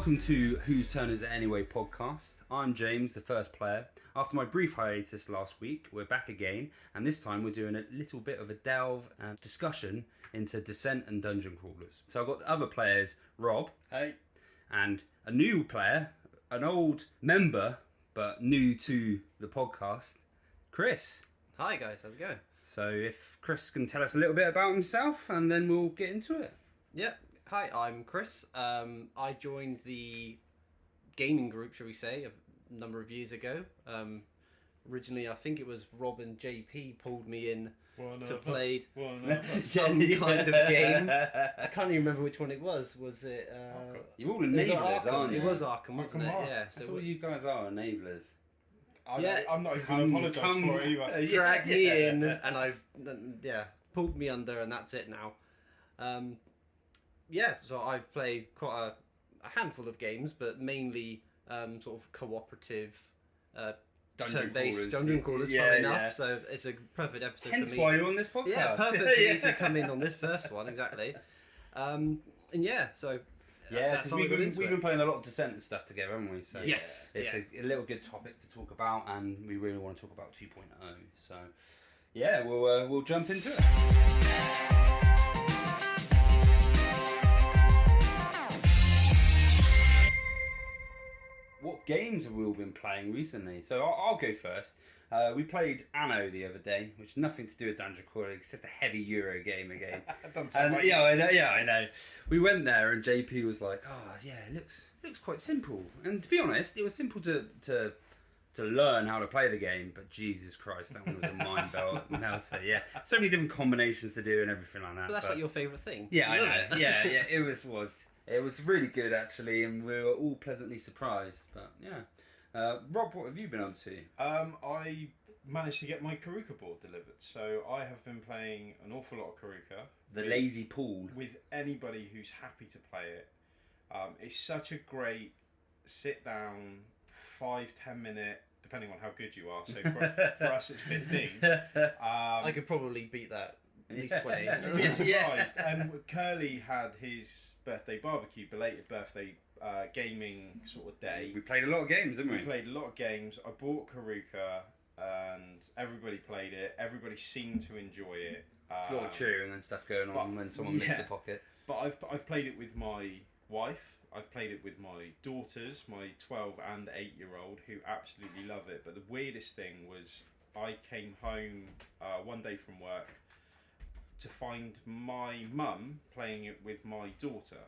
welcome to Whose Turn Is It Anyway podcast. I'm James, the first player. After my brief hiatus last week, we're back again, and this time we're doing a little bit of a delve and discussion into Descent and Dungeon Crawlers. So I've got the other players, Rob. Hey. And a new player, an old member, but new to the podcast, Kris. Hi guys, how's it going? So if Kris can tell us a little bit about himself, and then we'll get into it. Yeah. Hi, I'm Kris. I joined the gaming group, shall we say, a number of years ago. Originally, I think it was Rob and JP pulled me in to play some kind of game. I can't even remember which one it was. Was it... You're all enablers, aren't you? It was Arkham, wasn't it? Yeah. That's all you guys are, enablers. I'm not even going to apologise for it either. Dragged me in, and I've pulled me under, and that's it now. So I've played quite a handful of games, but mainly sort of cooperative turn-based dungeon crawlers, funny enough. So it's a perfect episode for me. Hence why you're on this podcast. Yeah, perfect for me to come in on this first one, exactly. Because we've been playing a lot of Descent and stuff together, haven't we? So yes. It's a little good topic to talk about, and we really want to talk about 2.0. So, yeah, we'll jump into it. What games have we all been playing recently? So I'll go first. We played Anno the other day, which is nothing to do with Dungeon Crawling. It's just a heavy Euro game again. I know. We went there and JP was like, "Oh yeah, it looks quite simple." And to be honest, it was simple to learn how to play the game. But Jesus Christ, that one was a mind belt. So many different combinations to do and everything like that. But that's like your favourite thing. Yeah, I know. Yeah, it was. It was really good actually, and we were all pleasantly surprised. But yeah, Rob, what have you been up to? I managed to get my Carrooka board delivered, so I have been playing an awful lot of Carrooka. The lazy pool. With anybody who's happy to play it. It's such a great sit down, 5-10 minute, depending on how good you are. So for us, it's 15. I could probably beat that. At least 20. You'd be surprised. And Curly had his birthday barbecue, belated birthday gaming sort of day. We played a lot of games, didn't we? We played a lot of games. I bought Carrooka and everybody played it. Everybody seemed to enjoy it. A lot of cheering and stuff going on when someone missed the pocket. But I've played it with my wife. I've played it with my daughters, my 12 and 8-year-old, who absolutely love it. But the weirdest thing was I came home one day from work to find my mum playing it with my daughter.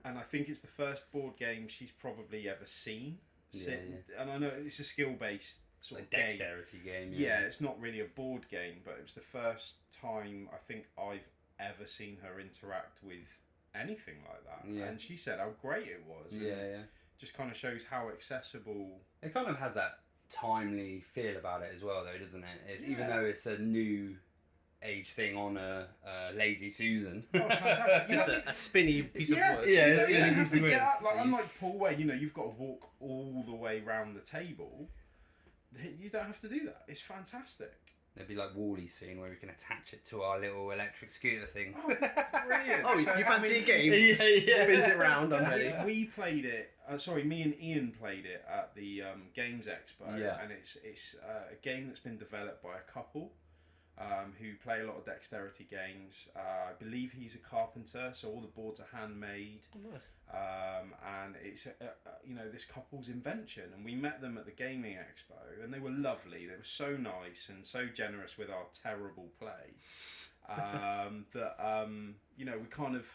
And I think it's the first board game she's probably ever seen. And I know it's a skill-based sort of game. Dexterity game. Yeah, it's not really a board game, but it was the first time I think I've ever seen her interact with anything like that. Yeah. And she said how great it was. Just kind of shows how accessible. It kind of has that timely feel about it as well, though, doesn't it? Even though it's a new age thing on a Lazy Susan. Oh, it's fantastic. Just a spinny piece of wood. Yeah, you don't have to get up. Like, unlike pool where, you've got to walk all the way round the table. You don't have to do that. It's fantastic. There'd be like Wall-E soon where we can attach it to our little electric scooter things. Oh, brilliant. You fancy a game? Spins it round, I'm ready. We played it, me and Ian played it at the Games Expo. And it's a game that's been developed by a couple who play a lot of dexterity games. I believe he's a carpenter, so all the boards are handmade. Oh, nice. And it's this couple's invention, and we met them at the Gaming Expo, and they were lovely. They were so nice and so generous with our terrible play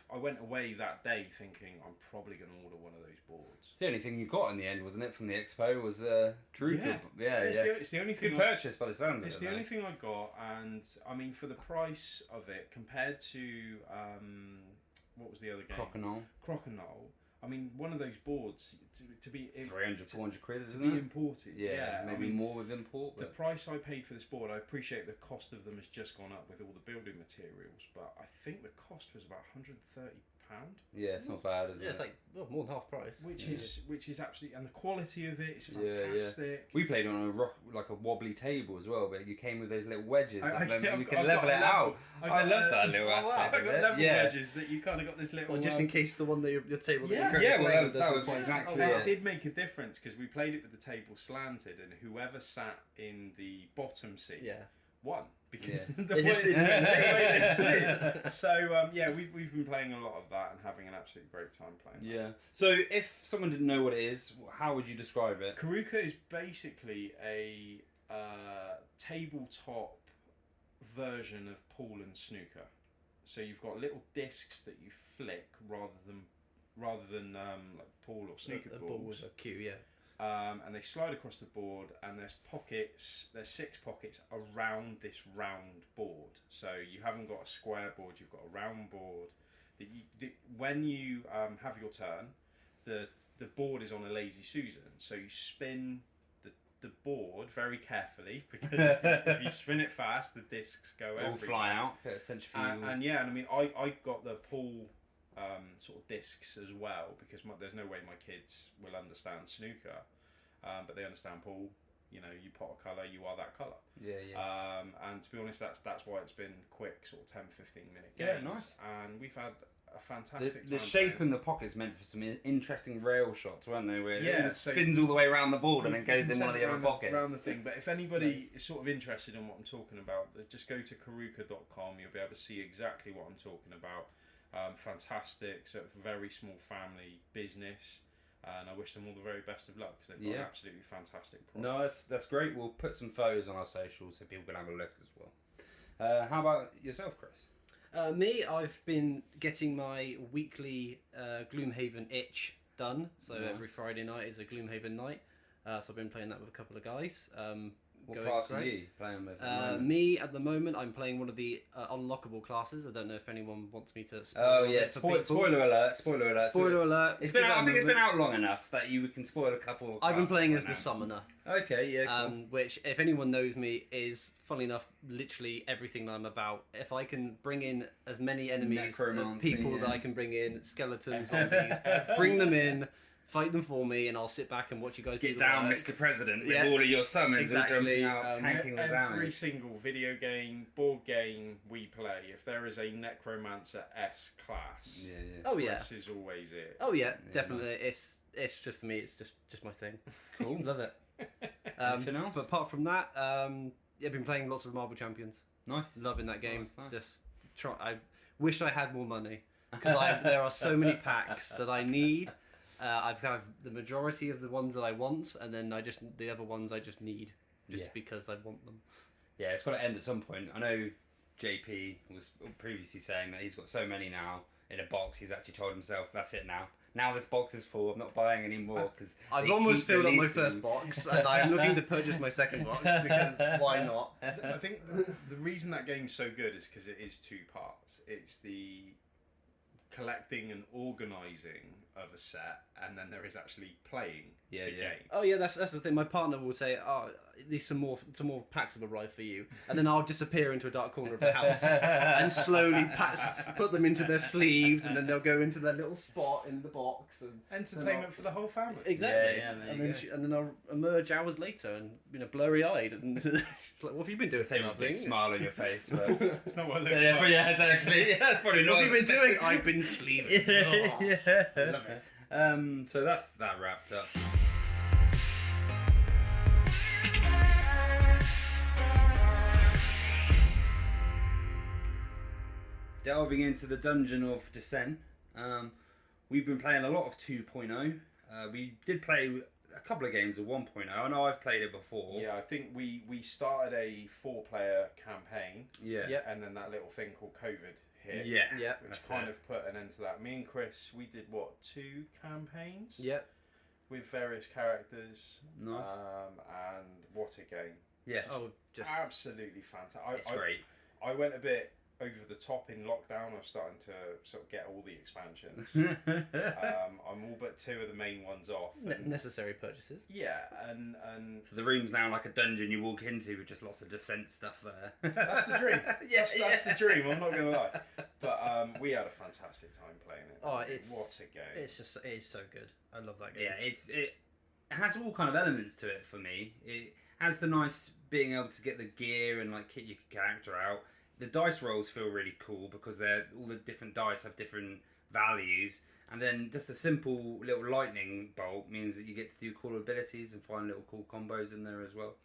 I went away that day thinking I'm probably going to order one of those boards. It's the only thing you got in the end, wasn't it, from the expo, was Carrooka. It's the only thing. Good purchase by the sounds of it. It's the only thing I got, and I mean for the price of it compared to what was the other game? Crokinole. I mean, one of those boards to be 300, 400 quid, to be imported. Maybe more with import. But the price I paid for this board, I appreciate the cost of them has just gone up with all the building materials, but I think the cost was about £130 Yeah, it's not bad, is it? Yeah, it's like more than half price. Which is absolutely, and the quality of it is fantastic. We played on a wobbly table as well, but you came with those little wedges. You could I've level got it out. I love that little aspect I've of got it. level wedges that you kind of got this little. Well, just in case the one that your table. That was exactly it. It did make a difference because we played it with the table slanted, and whoever sat in the bottom seat won. Because the way they slid. So we've been playing a lot of that and having an absolutely great time playing. Yeah. So if someone didn't know what it is, how would you describe it? Carrooka is basically a tabletop version of pool and snooker. So you've got little discs that you flick rather than like pool or snooker balls. Ball with a cue, and they slide across the board, and there's 6 pockets around this round board. So you haven't got a square board, you've got a round board. When you have your turn, the board is on a lazy Susan, so you spin the board very carefully, because if you spin it fast, the discs go everywhere. All fly out, essentially. And I mean, I got the pool sort of discs as well, because there's no way my kids will understand snooker, but they understand pool. You know, you pot a colour, you are that colour. And to be honest, that's why it's been quick, sort of 10-15 minute games. Yeah, nice. And we've had a fantastic time. The shape in the pockets meant for some interesting rail shots, weren't they? Where it so spins all the way around the board and then goes in one of the other pockets. Around the thing. But if anybody is sort of interested in what I'm talking about, just go to carrooka.com. You'll be able to see exactly what I'm talking about. Fantastic, sort of very small family business, and I wish them all the very best of luck, because they've got an absolutely fantastic product. No, that's great. We'll put some photos on our socials so people can have a look as well. How about yourself, Kris? Me, I've been getting my weekly Gloomhaven itch done. So every Friday night is a Gloomhaven night. So I've been playing that with a couple of guys. What class are you playing with? Me, at the moment, I'm playing one of the unlockable classes. I don't know if anyone wants me to spoil spoiler alert. Spoiler alert. It's been out, I think it's been out long enough that you can spoil a couple of I've been playing as the Summoner. Okay, yeah, cool. Which, if anyone knows me, is, funnily enough, literally everything that I'm about. If I can bring in as many enemies, people that I can bring in, skeletons, zombies, bring them in, fight them for me, and I'll sit back and watch you guys get down, Mr. President, with all of your summons and jumping out, tanking the damage. Every single video game, board game we play, if there is a Necromancer S class, Kris is always it. Oh yeah, definitely. Nice. It's just, for me, it's just my thing. Cool, love it. Anything else? But apart from that, I've been playing lots of Marvel Champions. Nice, loving that game. Nice. I wish I had more money, because there are so many packs that I need. I've got the majority of the ones that I want, and then the other ones I just need, because I want them. Yeah, it's got to end at some point. I know JP was previously saying that he's got so many now in a box. He's actually told himself, "That's it now. Now this box is full. I'm not buying any more," because I've almost filled up my first box, and I'm looking to purchase my second box, because why not? I think the reason that game's so good is because it is 2 parts. It's the collecting and organising of a set, and then there is actually playing the game. Oh yeah, that's the thing. My partner will say, "Oh, these some more packs have arrived for you," and then I'll disappear into a dark corner of the house and slowly put them into their sleeves, and then they'll go into their little spot in the box. And entertainment for the whole family. Exactly. And then I'll emerge hours later and blurry-eyed, and it's like, "What have you been doing?" Same with a big smile on your face. But it's not what it looks like. Yeah, exactly. That's probably not. What have you been doing? I've been sleeving. Love it. So that's that wrapped up. Delving into the Dungeon of Descent, we've been playing a lot of 2.0. We did play a couple of games of 1.0. I know I've played it before. Yeah, I think we started a 4-player campaign. Yeah. And then that little thing called COVID hit. Yeah. Which kind of put an end to that. Me and Kris, we did 2 campaigns? Yep. With various characters. Nice. And what a game. Yeah. Just absolutely fantastic. It's great. I went a bit over the top in lockdown. I'm starting to sort of get all the expansions. I'm all but 2 of the main ones off. Necessary purchases. Yeah, and so the room's now like a dungeon you walk into with just lots of Descent stuff there. That's the dream. That's the dream. I'm not gonna lie. But we had a fantastic time playing it. Oh, what a game! It's so good. I love that game. Yeah, it has all kind of elements to it for me. It has the nice being able to get the gear and like kit your character out. The dice rolls feel really cool because all the different dice have different values, and then just a simple little lightning bolt means that you get to do cool abilities and find little cool combos in there as well.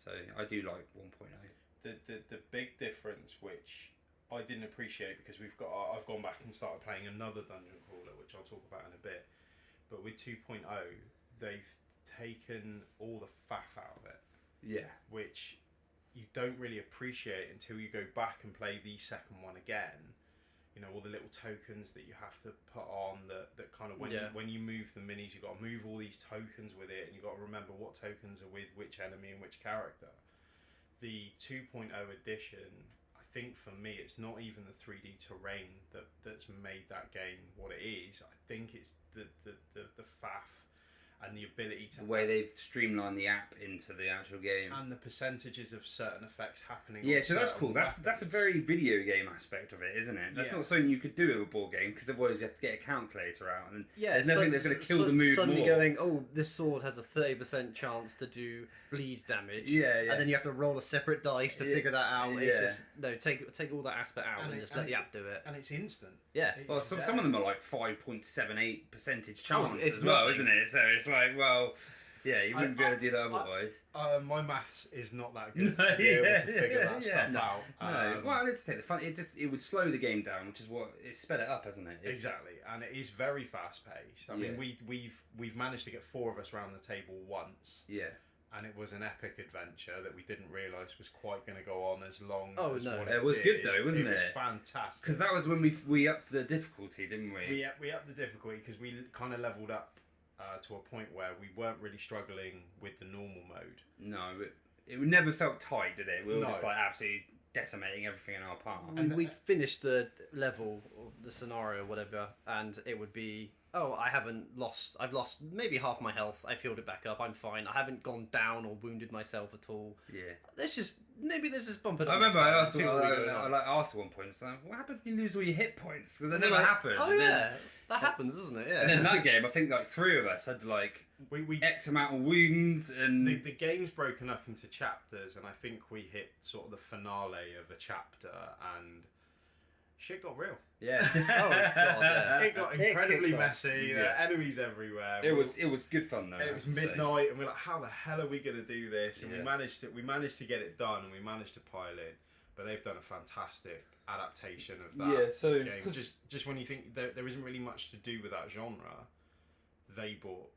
So I do like 1.0. The big difference, which I didn't appreciate because I've gone back and started playing another dungeon crawler, which I'll talk about in a bit. But with 2.0, they've taken all the faff out of it. Yeah. Which you don't really appreciate until you go back and play the second one again. You know, all the little tokens that you have to put on that kind of when you move the minis, you've got to move all these tokens with it, and you've got to remember what tokens are with which enemy and which character. The 2.0 edition, I think for me, it's not even the 3D terrain that's made that game what it is. I think it's the faff and the ability to... The way they've streamlined the app into the actual game. And the percentages of certain effects happening. Yeah, so that's cool. That's a very video game aspect of it, isn't it? That's not something you could do with a board game, because otherwise you have to get a calculator out. And there's nothing that's going to kill the mood suddenly more. Going, oh, this sword has a 30% chance to do bleed damage. Yeah. And then you have to roll a separate dice to figure that out. It's just, no, take all that aspect out and just let the app do it. And it's instant. Yeah. Well, some of them are like 5.78% chance as well, isn't it? So it's like, well, yeah, you wouldn't be able to do that otherwise. My maths is not that good to be able to figure that stuff out. No, well, let's take the fun. It would slow the game down, which is what it sped it up, hasn't it? Exactly, and it is very fast paced. I mean, we've managed to get 4 of us around the table once. Yeah. And it was an epic adventure that we didn't realise was quite going to go on as long as what it was did. good though, wasn't it? It was fantastic. Because that was when we upped the difficulty, didn't we? We upped the difficulty because we kind of levelled up to a point where we weren't really struggling with the normal mode. No, it never felt tight, did it? We were just like absolutely decimating everything in our path. And we'd finish the level, or the scenario, whatever, and it would be, I've lost maybe half my health, I've healed it back up, I'm fine, I haven't gone down or wounded myself at all. Yeah. Let's just bump it up. I remember I asked at one point, it's like, what happened if you lose all your hit points? Because that never happened. Oh, yeah. That happens, doesn't it? Yeah. And in that game, I think like 3 of us had like we X amount of wounds, and the game's broken up into chapters, and I think we hit sort of the finale of a chapter, and shit got real. Yeah. Oh god. Yeah. It got incredibly messy. There were enemies everywhere. It was good fun though. It was midnight, and we're like, how the hell are we going to do this? And we managed to get it done, and we managed to pile in. But they've done a fantastic adaptation of that game. Just when you think there isn't really much to do with that genre, they bought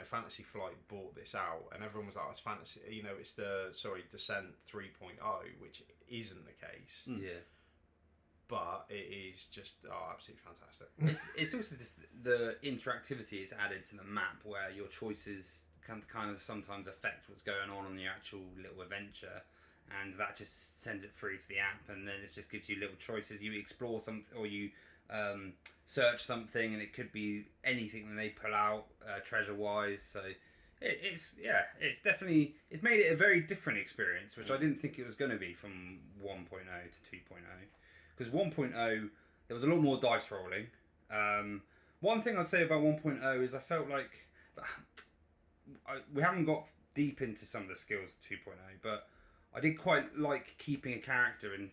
Fantasy Flight bought this out, and everyone was like, "It's fantasy." It's Descent 3.0, which isn't the case. Yeah. But it is just absolutely fantastic. It's also just the interactivity is added to the map, where your choices can kind of sometimes affect what's going on the actual little adventure. And that just sends it through to the app, and then it just gives you little choices. You explore something, or you search something, and it could be anything that they pull out treasure-wise. So it's definitely made it a very different experience, which I didn't think it was going to be from 1.0 to 2.0. Because 1.0, there was a lot more dice rolling. One thing I'd say about 1.0 is I felt like we haven't got deep into some of the skills of 2.0, but I did quite like keeping a character and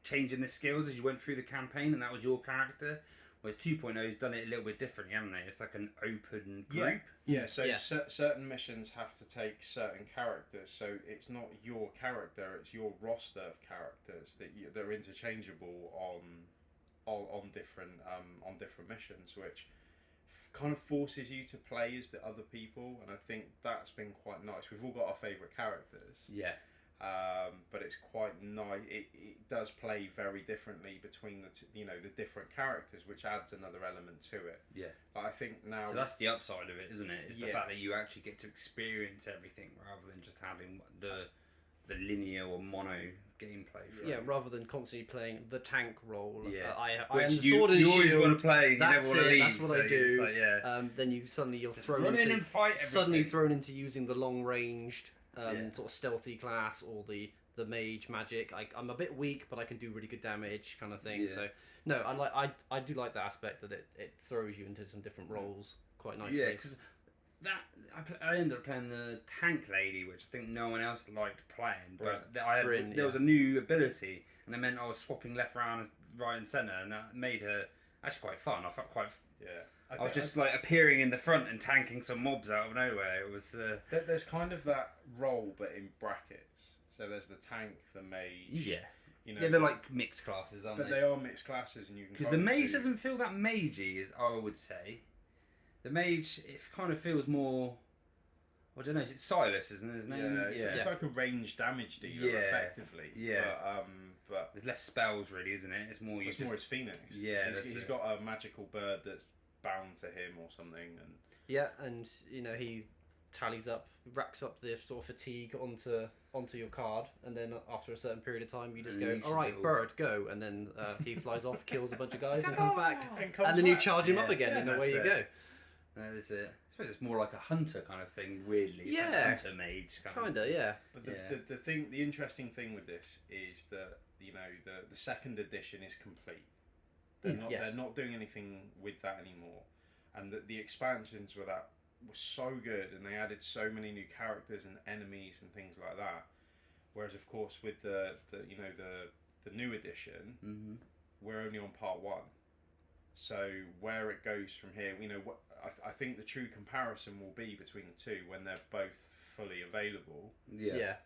changing the skills as you went through the campaign, and that was your character. Whereas 2.0's done it a little bit differently, haven't they? It's like an open group. Yeah. Certain missions have to take certain characters, so it's not your character; it's your roster of characters that are interchangeable on different missions, which kind of forces you to play as the other people, and I think that's been quite nice. We've all got our favourite characters. Yeah. But it's quite nice. It does play very differently between the different characters, which adds another element to it. Yeah. But I think now. So that's the upside of it, isn't it? Is the fact that you actually get to experience everything rather than just having the linear or mono gameplay. Yeah, rather than constantly playing the tank role. Yeah, I which am the you sword and always shield. want to play. You never That's want to it. leave. That's what so I you're do. just like, yeah. Then you're Just thrown run in into and fight everything. suddenly thrown into using the long ranged Yeah. sort of stealthy class or the mage magic. I'm a bit weak, but I can do really good damage, kind of thing. Yeah. So no, I do like the aspect that it throws you into some different roles quite nicely. Yeah, because I ended up playing the tank lady, which I think no one else liked playing. But there was a new ability, and it meant I was swapping left, right, and centre, and that made her actually quite fun. I felt quite. Yeah. I was just like appearing in the front and tanking some mobs out of nowhere. It was. There's kind of that role, but in brackets. So there's the tank, the mage. Yeah. You know, Yeah, they're like mixed classes, aren't but they? they are mixed classes, and you can. Because the mage doesn't feel that magey, as I would say. The mage, it kind of feels more. I don't know. It's Silas, isn't it? His name? Yeah, it's like a ranged damage dealer, effectively. Yeah. But there's less spells, really, isn't it? It's more it's more his Phoenix. Yeah, he's got a magical bird that's bound to him or something, and yeah, and he racks up the sort of fatigue onto your card, and then after a certain period of time, you just go, all right, bird, go, and then he flies off, kills a bunch of guys, and comes back, and then you charge him up again, and away you go. That is it. I suppose it's more like a hunter kind of thing, weirdly. It's yeah, like a hunter mage kind of. Yeah. But the interesting thing with this is that the second edition is complete. They're not doing anything with that anymore, and the expansions were so good, and they added so many new characters and enemies and things like that. Whereas, of course, with the new edition, we're only on part 1. So where it goes from here, I think the true comparison will be between the two when they're both fully available. Yeah.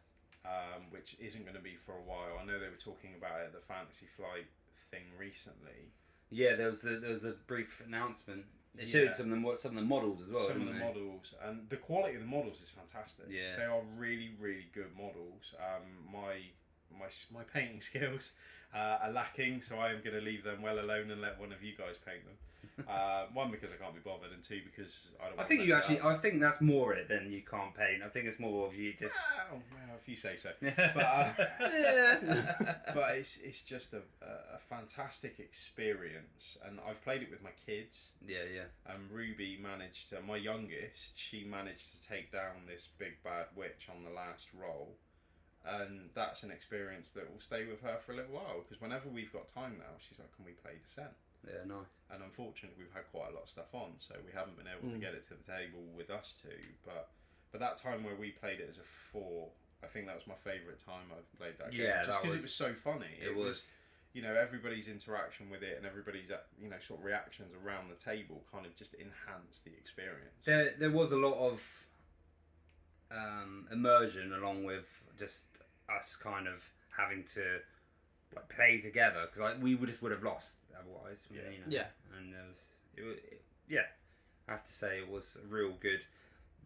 Which isn't going to be for a while. I know they were talking about it at the Fantasy Flight thing recently. Yeah, there was the brief announcement. They showed some of the models as well. Some of the models, and the quality of the models is fantastic. Yeah, they are really, really good models. My painting skills are lacking, so I am going to leave them well alone and let one of you guys paint them. One, because I can't be bothered, and two, because I don't. I think that's more it than you can't paint. I think it's more of you just. Well, if you say so. But it's just a fantastic experience, and I've played it with my kids. Yeah. Ruby my youngest, she managed to take down this big bad witch on the last roll. And that's an experience that will stay with her for a little while, because whenever we've got time now, she's like, can we play Descent? Yeah, nice. And unfortunately, we've had quite a lot of stuff on, so we haven't been able to get it to the table with us two. But that time where we played it as a 4, I think that was my favourite time I've played that game. Just because it was so funny. It was everybody's interaction with it and everybody's sort of reactions around the table kind of just enhanced the experience. There was a lot of immersion along with just us kind of having to play together, because we would have lost otherwise. Yeah. And I have to say it was real good.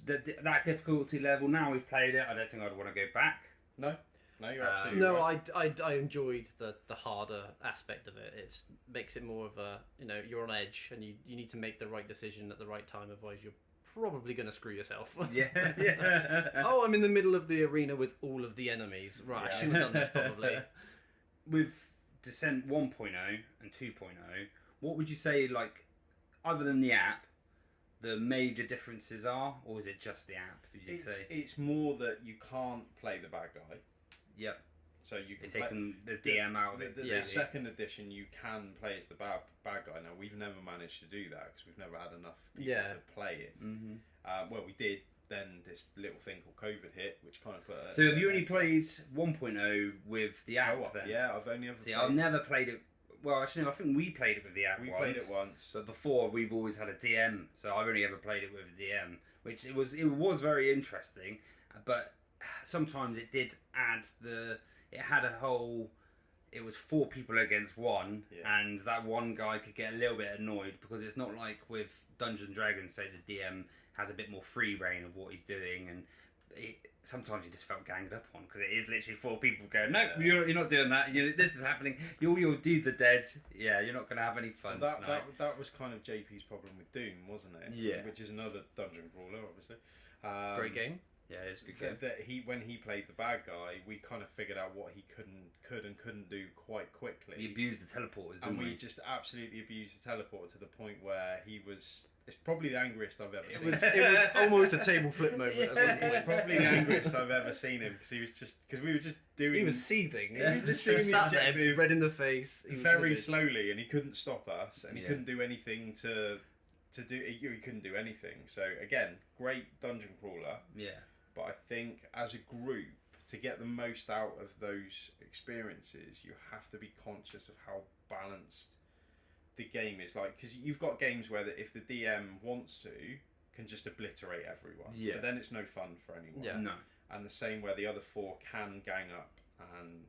That difficulty level, now we've played it, I don't think I'd want to go back. No, you're absolutely no, right. I enjoyed the harder aspect of it. It makes it more of a, you're on edge, and you need to make the right decision at the right time, otherwise you're probably going to screw yourself. Yeah. Oh, I'm in the middle of the arena with all of the enemies. Right, I shouldn't have done this probably. With Descent 1.0 and 2.0, what would you say, other than the app, the major differences are, or is it just the app? It's more that you can't play the bad guy. Yep. So you can taken the DM out of it. The second edition, you can play as the bad guy. Now, we've never managed to do that because we've never had enough people to play it. Mm-hmm. Well, we did. Then this little thing called COVID hit, which kind of put. So have you only played 1.0 with the app? Then? Yeah, I've only ever. I've never played it. Well, actually, no, I think we played it with the app. We played it once, but before we've always had a DM. So I've only ever played it with a DM, which it was very interesting. But sometimes it did add it had a whole. It was 4 people against 1, and that one guy could get a little bit annoyed because it's not like with Dungeons & Dragons. So the DM has a bit more free reign of what he's doing, and sometimes you just felt ganged up on because it is literally 4 people going, no, you're not doing that. This is happening. All your dudes are dead. Yeah, you're not going to have any fun. Well, that was kind of JP's problem with Doom, wasn't it? Yeah. Which is another dungeon crawler, obviously. Great game. Yeah, it's a good game. That when he played the bad guy, we kind of figured out what he could and couldn't do quite quickly. We abused the teleporters, didn't and we? we just absolutely abused the teleporter to the point where he was. It's probably the angriest I've ever seen. It was almost a table flip moment. It's probably the angriest I've ever seen him because we were just doing. He was seething. He was just doing the sat there, objective red in the face, very slowly, and he couldn't stop us, and he Yeah. couldn't do anything to do. He couldn't do anything. So again, great dungeon crawler. Yeah. But I think as a group, to get the most out of those experiences, you have to be conscious of how balanced the game is. Like, because you've got games where if the DM wants to, can just obliterate everyone. Yeah. But then it's no fun for anyone. Yeah. No. And the same where the other four can gang up and,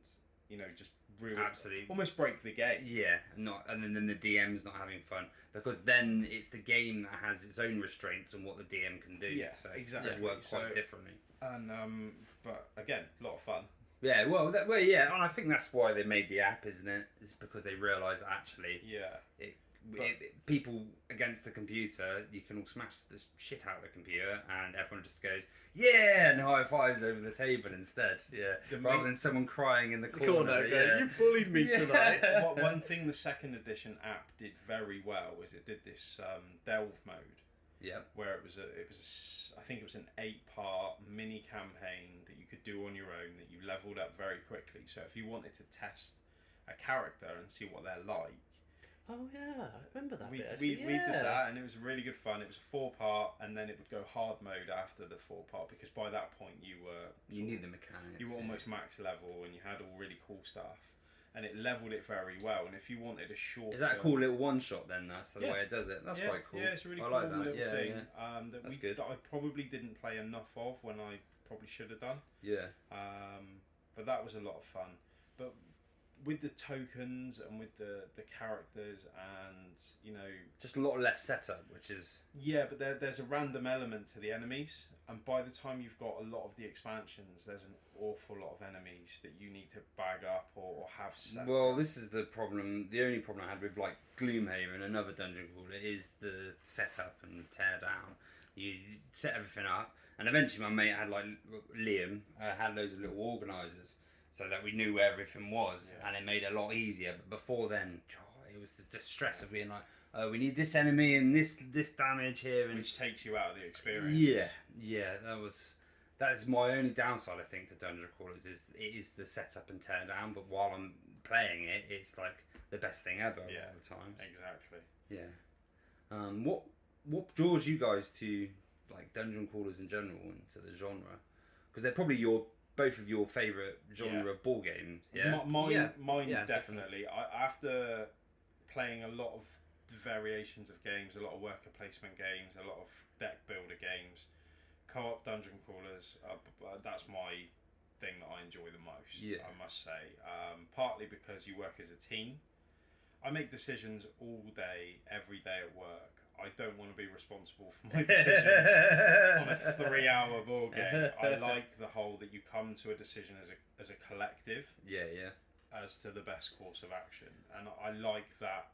just really Absolutely. almost break the game. Yeah, and then the DM's not having fun because then it's the game that has its own restraints on what the DM can do. Yeah, so exactly. It just works quite differently. And but again, a lot of fun. Yeah, well, yeah, and I think that's why they made the app, isn't it? It's because they realise that actually, Yeah. people against the computer, you can all smash the shit out of the computer, and everyone just goes, yeah, and high fives over the table instead. Yeah, rather than someone crying in the corner. Yeah. You bullied me tonight. One thing the second edition app did very well was it did this delve mode. Yeah. Where I think it was an 8-part mini campaign that you could do on your own that you leveled up very quickly. So if you wanted to test a character and see what they're like. Oh yeah, I remember that. We bit, did that, and it was really good fun. It was a 4-part, and then it would go hard mode after the 4-part because by that point you knew the mechanics. You were almost max level, and you had all really cool stuff. And it leveled it very well. And if you wanted a short, is that a cool little one shot then? That's the way it does it. That's quite cool. Yeah, it's a really I cool like that. little thing. Yeah. That I probably didn't play enough of when I probably should have done. Yeah. But that was a lot of fun. But with the tokens and with the characters and just a lot less setup, which is but there's a random element to the enemies. And by the time you've got a lot of the expansions, there's an awful lot of enemies that you need to bag up or have set. Well, this is the problem. The only problem I had with like Gloomhaven, another dungeon crawler, is the setup and tear down. You set everything up, and eventually my mate had Liam had loads of little organisers, so that we knew where everything was, and it made it a lot easier. But before then, it was the stress of being like, we need this enemy and this damage here, and which takes you out of the experience. Yeah, that is my only downside, I think, to dungeon crawlers it is the setup and tear down. But while I'm playing it, it's like the best thing ever all the time. Exactly. Yeah. What draws you guys to like dungeon crawlers in general into the genre? Because they're probably both of your favourite genre of ball games. Yeah. Mine definitely. After playing a lot of variations of games, a lot of worker placement games, a lot of deck builder games, co-op dungeon crawlers, that's my thing that I enjoy the most, I must say. Partly because you work as a team. I make decisions all day, every day at work. I don't want to be responsible for my decisions on a 3-hour board game. I like the whole that you come to a decision as a collective. As to the best course of action. And I like that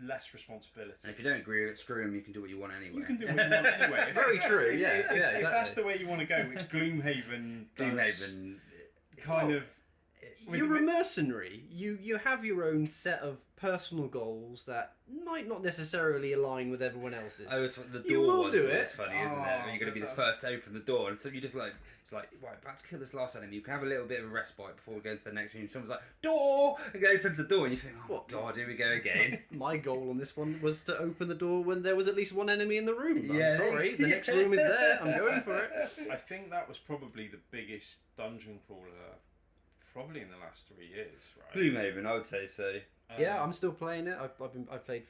less responsibility. And if you don't agree with it, screw them, you can do what you want anyway. You can do what you want anyway. Very true, If that's the way you want to go, which Gloomhaven kind of... You're a mercenary. You have your own set of personal goals that might not necessarily align with everyone else's. Oh, it's the door you will ones do was it. funny, isn't it? When you're going to be the first to open the door, and so you just like, it's like, right, about to kill this last enemy. You can have a little bit of a respite before we go into the next room. Someone's like, door! And it opens the door, and you think, oh, God, here we go again. My goal on this one was to open the door when there was at least one enemy in the room. Yeah. I'm sorry, the next room is there. I'm going for it. I think that was probably the biggest dungeon crawler probably in the last 3 years, right? Gloomhaven, I would say so. Yeah, I'm still playing it. I've played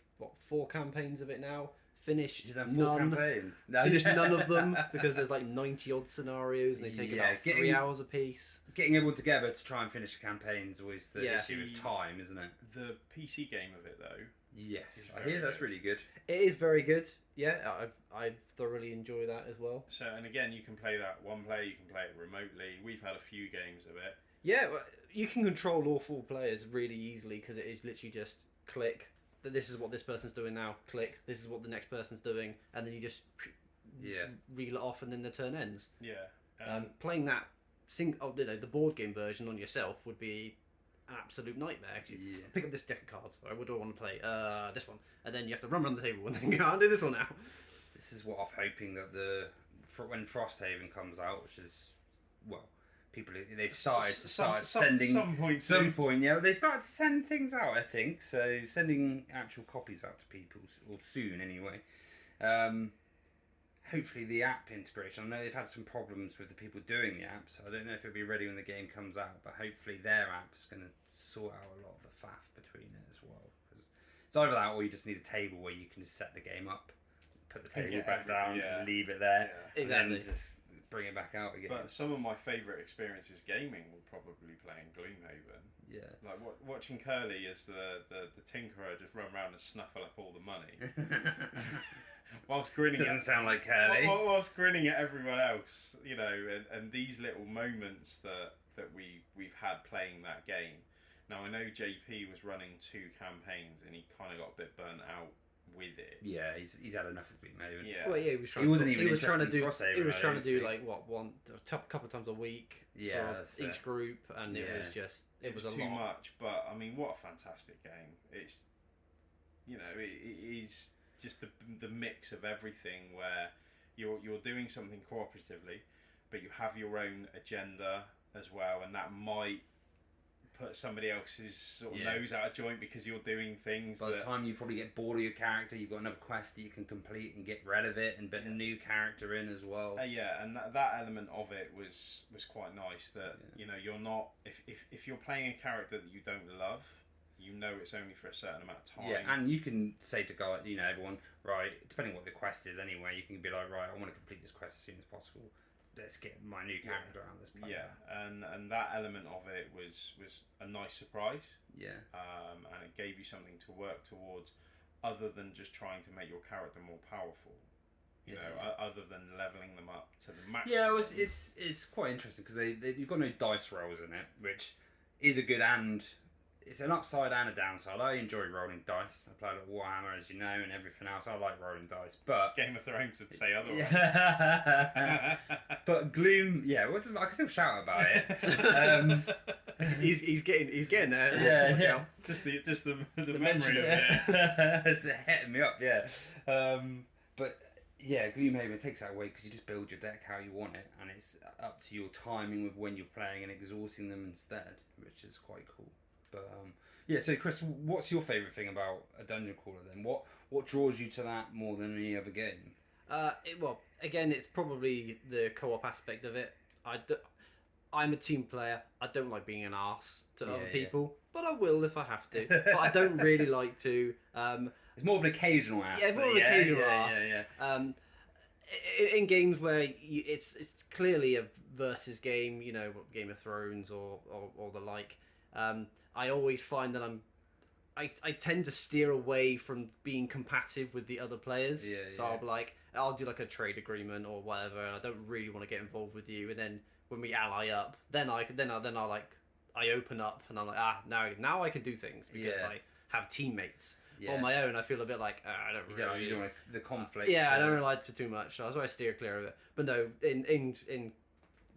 4 campaigns of it now. Finished You've done 4 campaigns. No. Finished none of them because there's like 90 odd scenarios and they take about 3 hours a piece. Getting everyone together to try and finish a campaign is always the issue of time, isn't it? The PC game of it though. Yes, I hear that's really good. It is very good. Yeah, I thoroughly enjoy that as well. So, and again, you can play that one player, you can play it remotely. We've had a few games of it. Yeah, you can control all 4 players really easily because it is literally just click, that this is what this person's doing now, click, this is what the next person's doing, and then you just reel it off, and then the turn ends. Yeah. Playing that the board game version on yourself would be an absolute nightmare. Actually, pick up this deck of cards. What do I want to play? This one, and then you have to run around the table and then go, I'll do this one now. This is what I'm hoping that when Frosthaven comes out, which is they've started sending some point. Yeah, they started to send things out. I think so. Sending actual copies out to people, or soon anyway. Hopefully the app integration. I know they've had some problems with the people doing the app, so I don't know if it'll be ready when the game comes out. But hopefully their app's going to sort out a lot of the faff between it as well. Because it's either that, or you just need a table where you can just set the game up, put the table back down, and leave it there, and then just bring it back out again. But some of my favourite experiences gaming were probably playing Gloomhaven. Yeah, like watching Curly as the tinkerer just run around and snuffle up all the money. Whilst grinning, doesn't sound like Curly. Whilst grinning at everyone else, and these little moments that we've had playing that game. Now I know JP was running 2 campaigns and he kind of got a bit burnt out with it. Yeah, he's had enough of Gloomhaven. Yeah, well, yeah, he was trying to do like a couple of times a week for each group, and it was too much. But I mean, what a fantastic game! It's it is. Just the mix of everything where you're doing something cooperatively, but you have your own agenda as well, and that might put somebody else's sort of nose out of joint because you're doing things. By the time you probably get bored of your character, you've got another quest that you can complete and get rid of it, and put a new character in as well. And that element of it was quite nice. That you're not if you're playing a character that you don't love. It's only for a certain amount of time. Yeah, and you can say to God, everyone, right, depending what the quest is anyway, you can be like, right, I want to complete this quest as soon as possible. Let's get my new character around this planet. Yeah, and that element of it was a nice surprise. Yeah. And it gave you something to work towards other than just trying to make your character more powerful. Other than leveling them up to the maximum. Yeah, it's quite interesting because you've got no dice rolls in it, which is a good it's an upside and a downside. I enjoy rolling dice. I play a lot of Warhammer, as you know, and everything else. I like rolling dice, but Game of Thrones would say otherwise. Yeah. But Gloom, I can still shout about it. He's getting there. Yeah. Just the memory of it. It's hitting me up. Yeah. But yeah, Gloomhaven takes that away because you just build your deck how you want it, and it's up to your timing with when you're playing and exhausting them instead, which is quite cool. But so Kris, what's your favourite thing about a dungeon crawler then? What draws you to that more than any other game? Again, it's probably the co-op aspect of it. I'm a team player. I don't like being an arse to other people, but I will if I have to. But I don't really like to. It's more of an occasional arse. Yeah, more of an occasional arse. In games where it's clearly a versus game, Game of Thrones or the like. I always find that I tend to steer away from being competitive with the other players. So I'll be like, I'll do like a trade agreement or whatever, and I don't really want to get involved with you. And then when we ally up, then I open up and I'm like, now I can do things because I have teammates. On my own, I feel a bit like I don't really. You don't want the conflict. Yeah, I don't really like to too much. So I steer clear of it. But no, in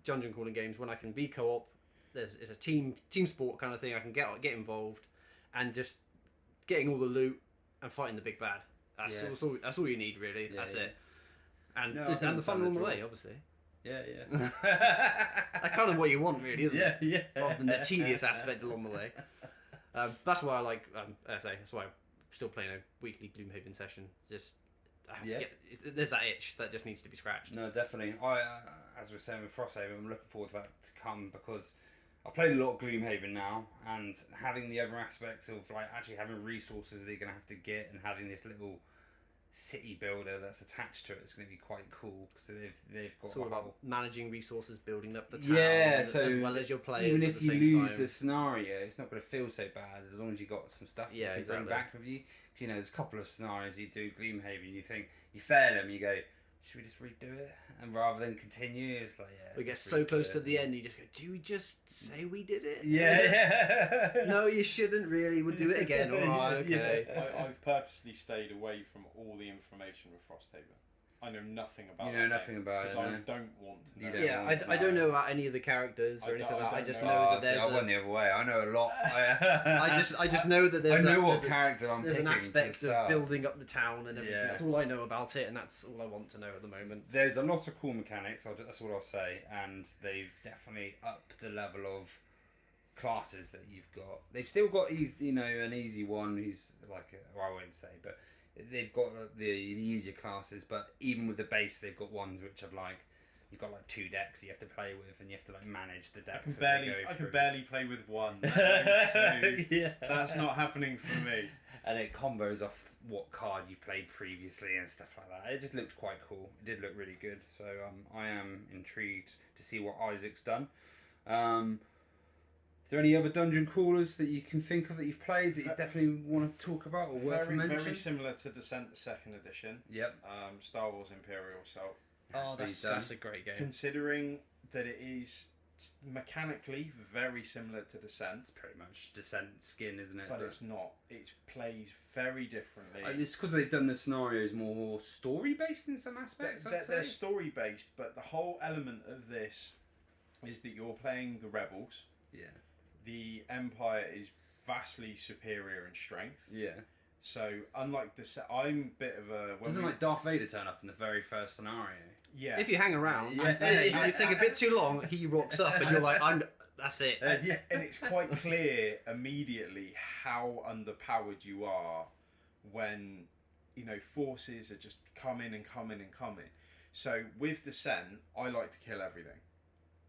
dungeon crawling games, when I can be co-op. It's a team sport kind of thing. I can get involved, and just getting all the loot and fighting the big bad. That's all you need really. That's it. And the fun along the way, obviously. Yeah. That's kind of what you want, really, isn't it? Yeah. Rather than the tedious aspect along the way. That's why I like. That's why I'm still playing a weekly Gloomhaven session. Just I have to get. There's that itch that just needs to be scratched. No, definitely. As we were saying with Frosthaven, I'm looking forward to that to come because I've played a lot of Gloomhaven now, and having the other aspects of like actually having resources that you're going to have to get, and having this little city builder that's attached to it is going to be quite cool because they've got sort of managing resources, building up the town, as well as your players. Even if you lose the scenario, it's not going to feel so bad as long as you got some stuff you can bring back with you. Because there's a couple of scenarios you do Gloomhaven, you think you fail them, you go, should we just redo it? And rather than continue, it's like, we get so close to the end, you just go, do we just say we did it? Yeah. No, you shouldn't really. We'll do it again. Alright, okay. I've purposely stayed away from all the information with Frosthaven. I know nothing about. You know nothing about it, because I no. don't want to know. I don't know about any of the characters or anything like that. I just know that there's. I went the other way. I know a lot. I just know that there's. I know what character I'm picking. There's an aspect of building up the town and everything. Yeah. That's all I know about it, and that's all I want to know at the moment. There's a lot of cool mechanics. That's what I'll say, and they've definitely upped the level of classes that you've got. They've still got an easy one who's like I won't say, but they've got the easier classes. But even with the base, they've got ones which have like you've got like 2 decks you have to play with, and you have to like manage the decks. I can barely play with one. That's not happening for me. And it combos off what card you played previously and stuff like that. It just looked quite cool. It did look really good. So I am intrigued to see what Isaac's done. Is there any other dungeon crawlers that you can think of that you've played that you definitely want to talk about or worth mentioning? Very similar to Descent, the 2nd edition. Yep. Star Wars Imperial Assault. Oh, that's a great game. Considering that it is mechanically very similar to Descent. It's pretty much Descent skin, isn't it? But it's not. It plays very differently. It's because they've done the scenarios more story-based in some aspects, They're story-based, but the whole element of this is that you're playing the rebels. Yeah. The Empire is vastly superior in strength. Yeah. So, unlike I'm a bit of a... Doesn't like Darth Vader turn up in the very first scenario? Yeah. If you hang around, you take a bit too long, he rocks up and you're like, that's it. And it's quite clear immediately how underpowered you are when, forces are just coming and coming and coming. So, with Descent, I like to kill everything.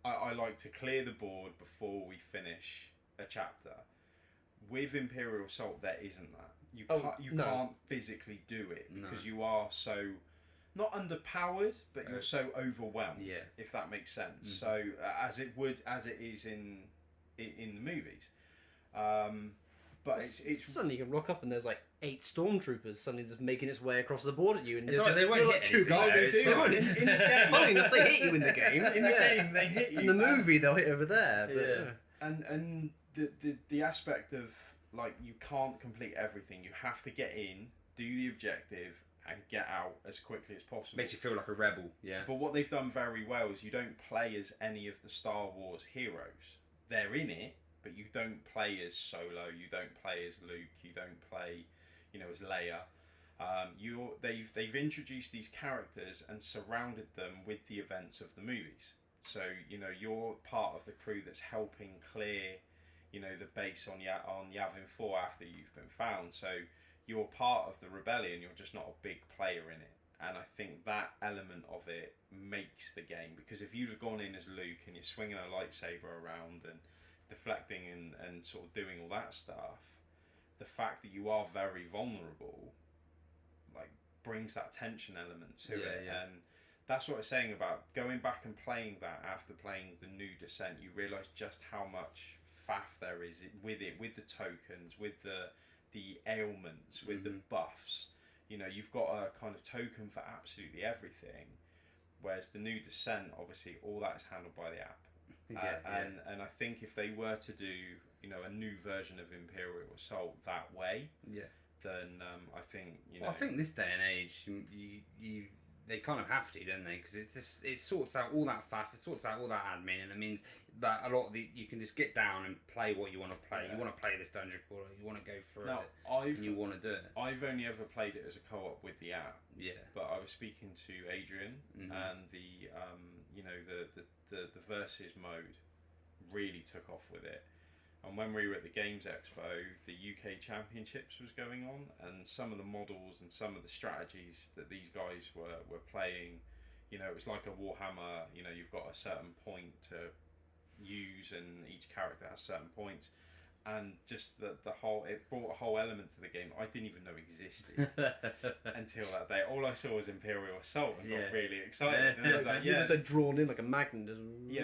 I like to clear the board before we finish a chapter. With Imperial Assault, there isn't that. You can't physically do it because you are so not underpowered, but you're so overwhelmed. Yeah. If that makes sense. So as it is in the movies. But it's suddenly you can rock up and there's like 8 stormtroopers suddenly just making its way across the board at you, and it's they won't hit 2 guys. They won't. In the game, funny enough, they hit you in the game. In the game, they hit you. In the movie, they'll hit over there. But, And the aspect of like you can't complete everything. You have to get in, do the objective, and get out as quickly as possible. Makes you feel like a rebel. Yeah. But what they've done very well is you don't play as any of the Star Wars heroes. They're in it, but you don't play as Solo. You don't play as Luke. You don't play, as Leia. They've introduced these characters and surrounded them with the events of the movies. So you're part of the crew that's helping clear, the base on Yavin 4 after you've been found. So you're part of the rebellion. You're just not a big player in it. And I think that element of it makes the game, because if you'd have gone in as Luke and you're swinging a lightsaber around and deflecting and sort of doing all that stuff, the fact that you are very vulnerable like brings that tension element to it. And that's what I was saying about going back and playing that after playing the new Descent. You realise just how much faff there is with the tokens, with the ailments, with the buffs. You've got a kind of token for absolutely everything, whereas the new Descent, obviously all that is handled by the app. And I think if they were to do a new version of Imperial Assault that way, then I think Well, I think this day and age, they kind of have to, don't they? Because it sorts out all that faff, it sorts out all that admin, and it means that a lot of you can just get down and play what you want to play. You want to play this dungeon crawler, you want to go through it, and you want to do it. I've only ever played it as a co-op with the app. Yeah. But I was speaking to Adrian, and the versus mode really took off with it. And when we were at the Games Expo, the UK Championships was going on, and some of the models and some of the strategies that these guys were playing, it was like a Warhammer. You've got a certain point to use, and each character has certain points, and just it brought a whole element to the game I didn't even know existed until that day. All I saw was Imperial Assault and got really excited. And I was like, they're drawn in like a magnet.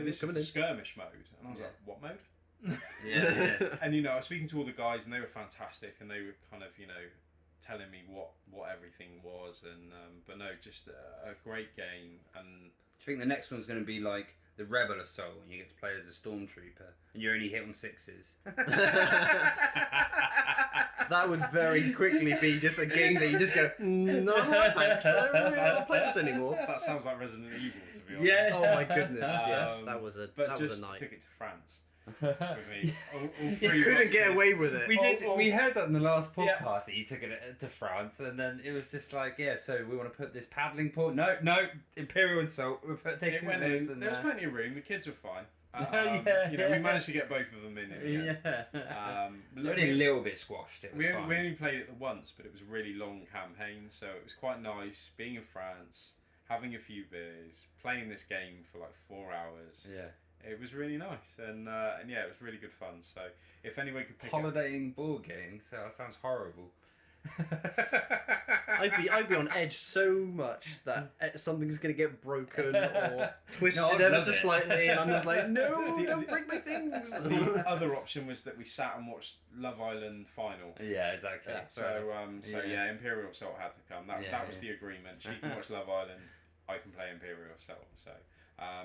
This is the skirmish mode, and I was like, what mode? And I was speaking to all the guys, and they were fantastic, and they were kind of telling me what everything was, and but no, just a great game. And do you think the next one's going to be like the Rebel Assault, and you get to play as a stormtrooper, and you only hit on 6s? that would very quickly be just a game that you just go, no, thanks, I don't really want to play this anymore. That sounds like Resident Evil, to be honest. Yeah. Oh my goodness, yes, that was a night. Took it to France with me. All three You couldn't get boxes. away with it. We heard that in the last podcast that you took it to France, and then it was just like, yeah, so we want to put this paddling port. No, Imperial Assault. We're taking this. There was plenty of room. The kids were fine. Yeah. We managed to get both of them in the end. Yeah. Only a little bit squashed. It was fine. We only played it once, but it was a really long campaign, so it was quite nice being in France, having a few beers, playing this game for like 4 hours. Yeah. It was really nice, and yeah, it was really good fun. So if anyone could pick holidaying board games, that sounds horrible. I'd be on edge so much that something's going to get broken or twisted ever so slightly, and I'm just like, no, don't break my things. The other option was that we sat and watched Love Island final. Yeah, exactly. Yeah, Imperial Assault had to come. That was the agreement. She can watch Love Island, I can play Imperial Assault. So.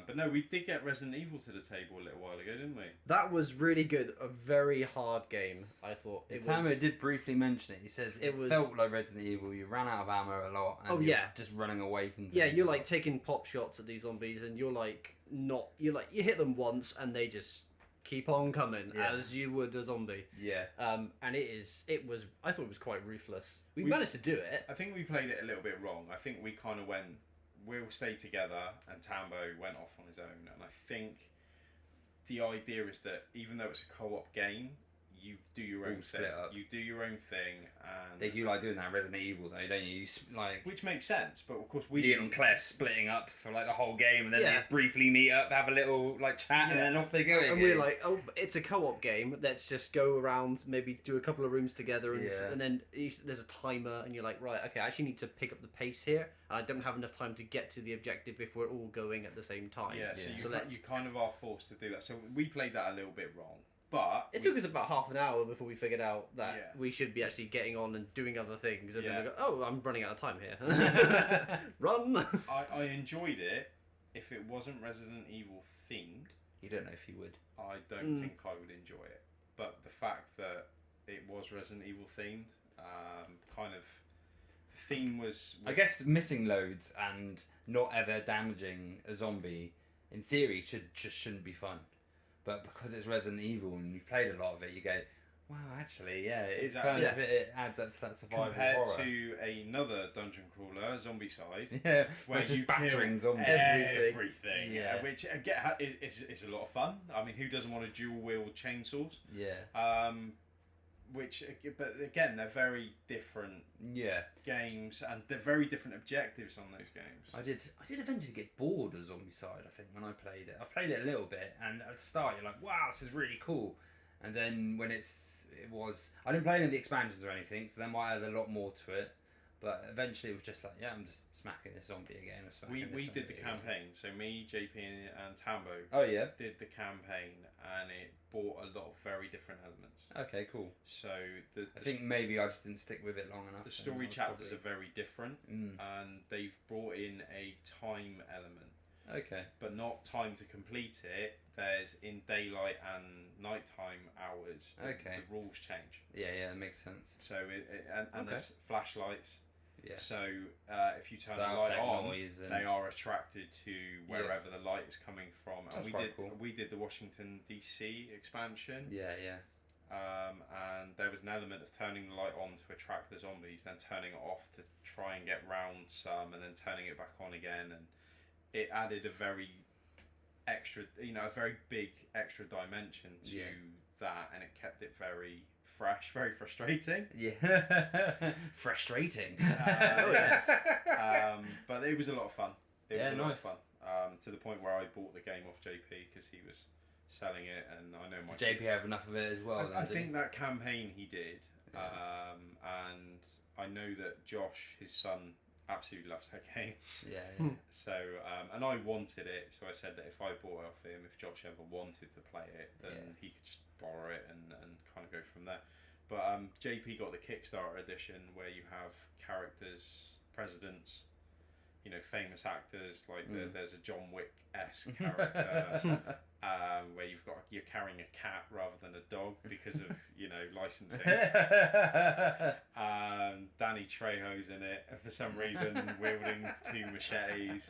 But no, we did get Resident Evil to the table a little while ago, didn't we? That was really good. A very hard game, I thought. Tamo did briefly mention it. He said it felt like Resident Evil. You ran out of ammo a lot. And you're just running away from things. Yeah, you're like taking pop shots at these zombies, and you hit them once, and they just keep on coming as you would a zombie. Yeah. And I thought it was quite ruthless. We managed to do it. I think we played it a little bit wrong. I think we kind of went. We'll stay together, and Tambo went off on his own. And I think the idea is that even though it's a co-op game, you do your own thing. You do your own thing, and they do like doing that in Resident Evil, though, don't you? Which makes sense, but of course Leon and Claire splitting up for like the whole game, and then they just briefly meet up, have a little like chat, and then off they go. And we're like, oh, it's a co-op game. Let's just go around, maybe do a couple of rooms together, and then there's a timer, and you're like, right, okay, I actually need to pick up the pace here, and I don't have enough time to get to the objective if we're all going at the same time. Yeah, so you kind of are forced to do that. So we played that a little bit wrong. But it took us about half an hour before we figured out that we should be actually getting on and doing other things. And then we go, oh, I'm running out of time here. Run! I enjoyed it if it wasn't Resident Evil themed. You don't know if you would. I don't think I would enjoy it. But the fact that it was Resident Evil themed, kind of... The theme was... I guess missing loads and not ever damaging a zombie, in theory, shouldn't be fun. But because it's Resident Evil and you've played a lot of it, you go, wow, actually, it's kind of it adds up to that survival compared horror. to another dungeon crawler, Zombicide, where you battering kill zombies. Everything, which again is a lot of fun. I mean, who doesn't want to dual wield chainsaws? Yeah. But again, they're very different games, and they're very different objectives on those games. I did eventually get bored of Zombicide, I think, when I played it. I played it a little bit, and at the start you're like, wow, this is really cool. And then when it was... I didn't play any of the expansions or anything, so they might add a lot more to it. But eventually it was just like, I'm just smacking this zombie again. We did the campaign, so me, JP and Tambo did the campaign, and it brought a lot of very different elements. Okay, cool. So I think maybe I just didn't stick with it long enough. The story chapters are very different, and they've brought in a time element. Okay. But not time to complete it. There's in daylight and nighttime hours. The rules change. Yeah, that makes sense. So there's flashlights. Yeah. So if you turn the light on, they are attracted to wherever the light is coming from. And we did the Washington DC expansion. Yeah. And there was an element of turning the light on to attract the zombies, then turning it off to try and get round some, and then turning it back on again, and it added a very big extra dimension to that, and it kept it very fresh, very frustrating. Yeah, frustrating. Yes. But it was a lot of fun. It was a lot of fun. To the point where I bought the game off JP because he was selling it, and I know my JP have enough of it as well. I think that campaign he did, and I know that Josh, his son, absolutely loves that game. Yeah. So, and I wanted it, so I said that if I bought it off him, if Josh ever wanted to play it, then he could just borrow it and kind of go from there. But JP got the Kickstarter edition where you have characters, presidents, famous actors, like there's a John Wick-esque character, where you're carrying a cat rather than a dog because of licensing. Danny Trejo's in it for some reason, wielding 2 machetes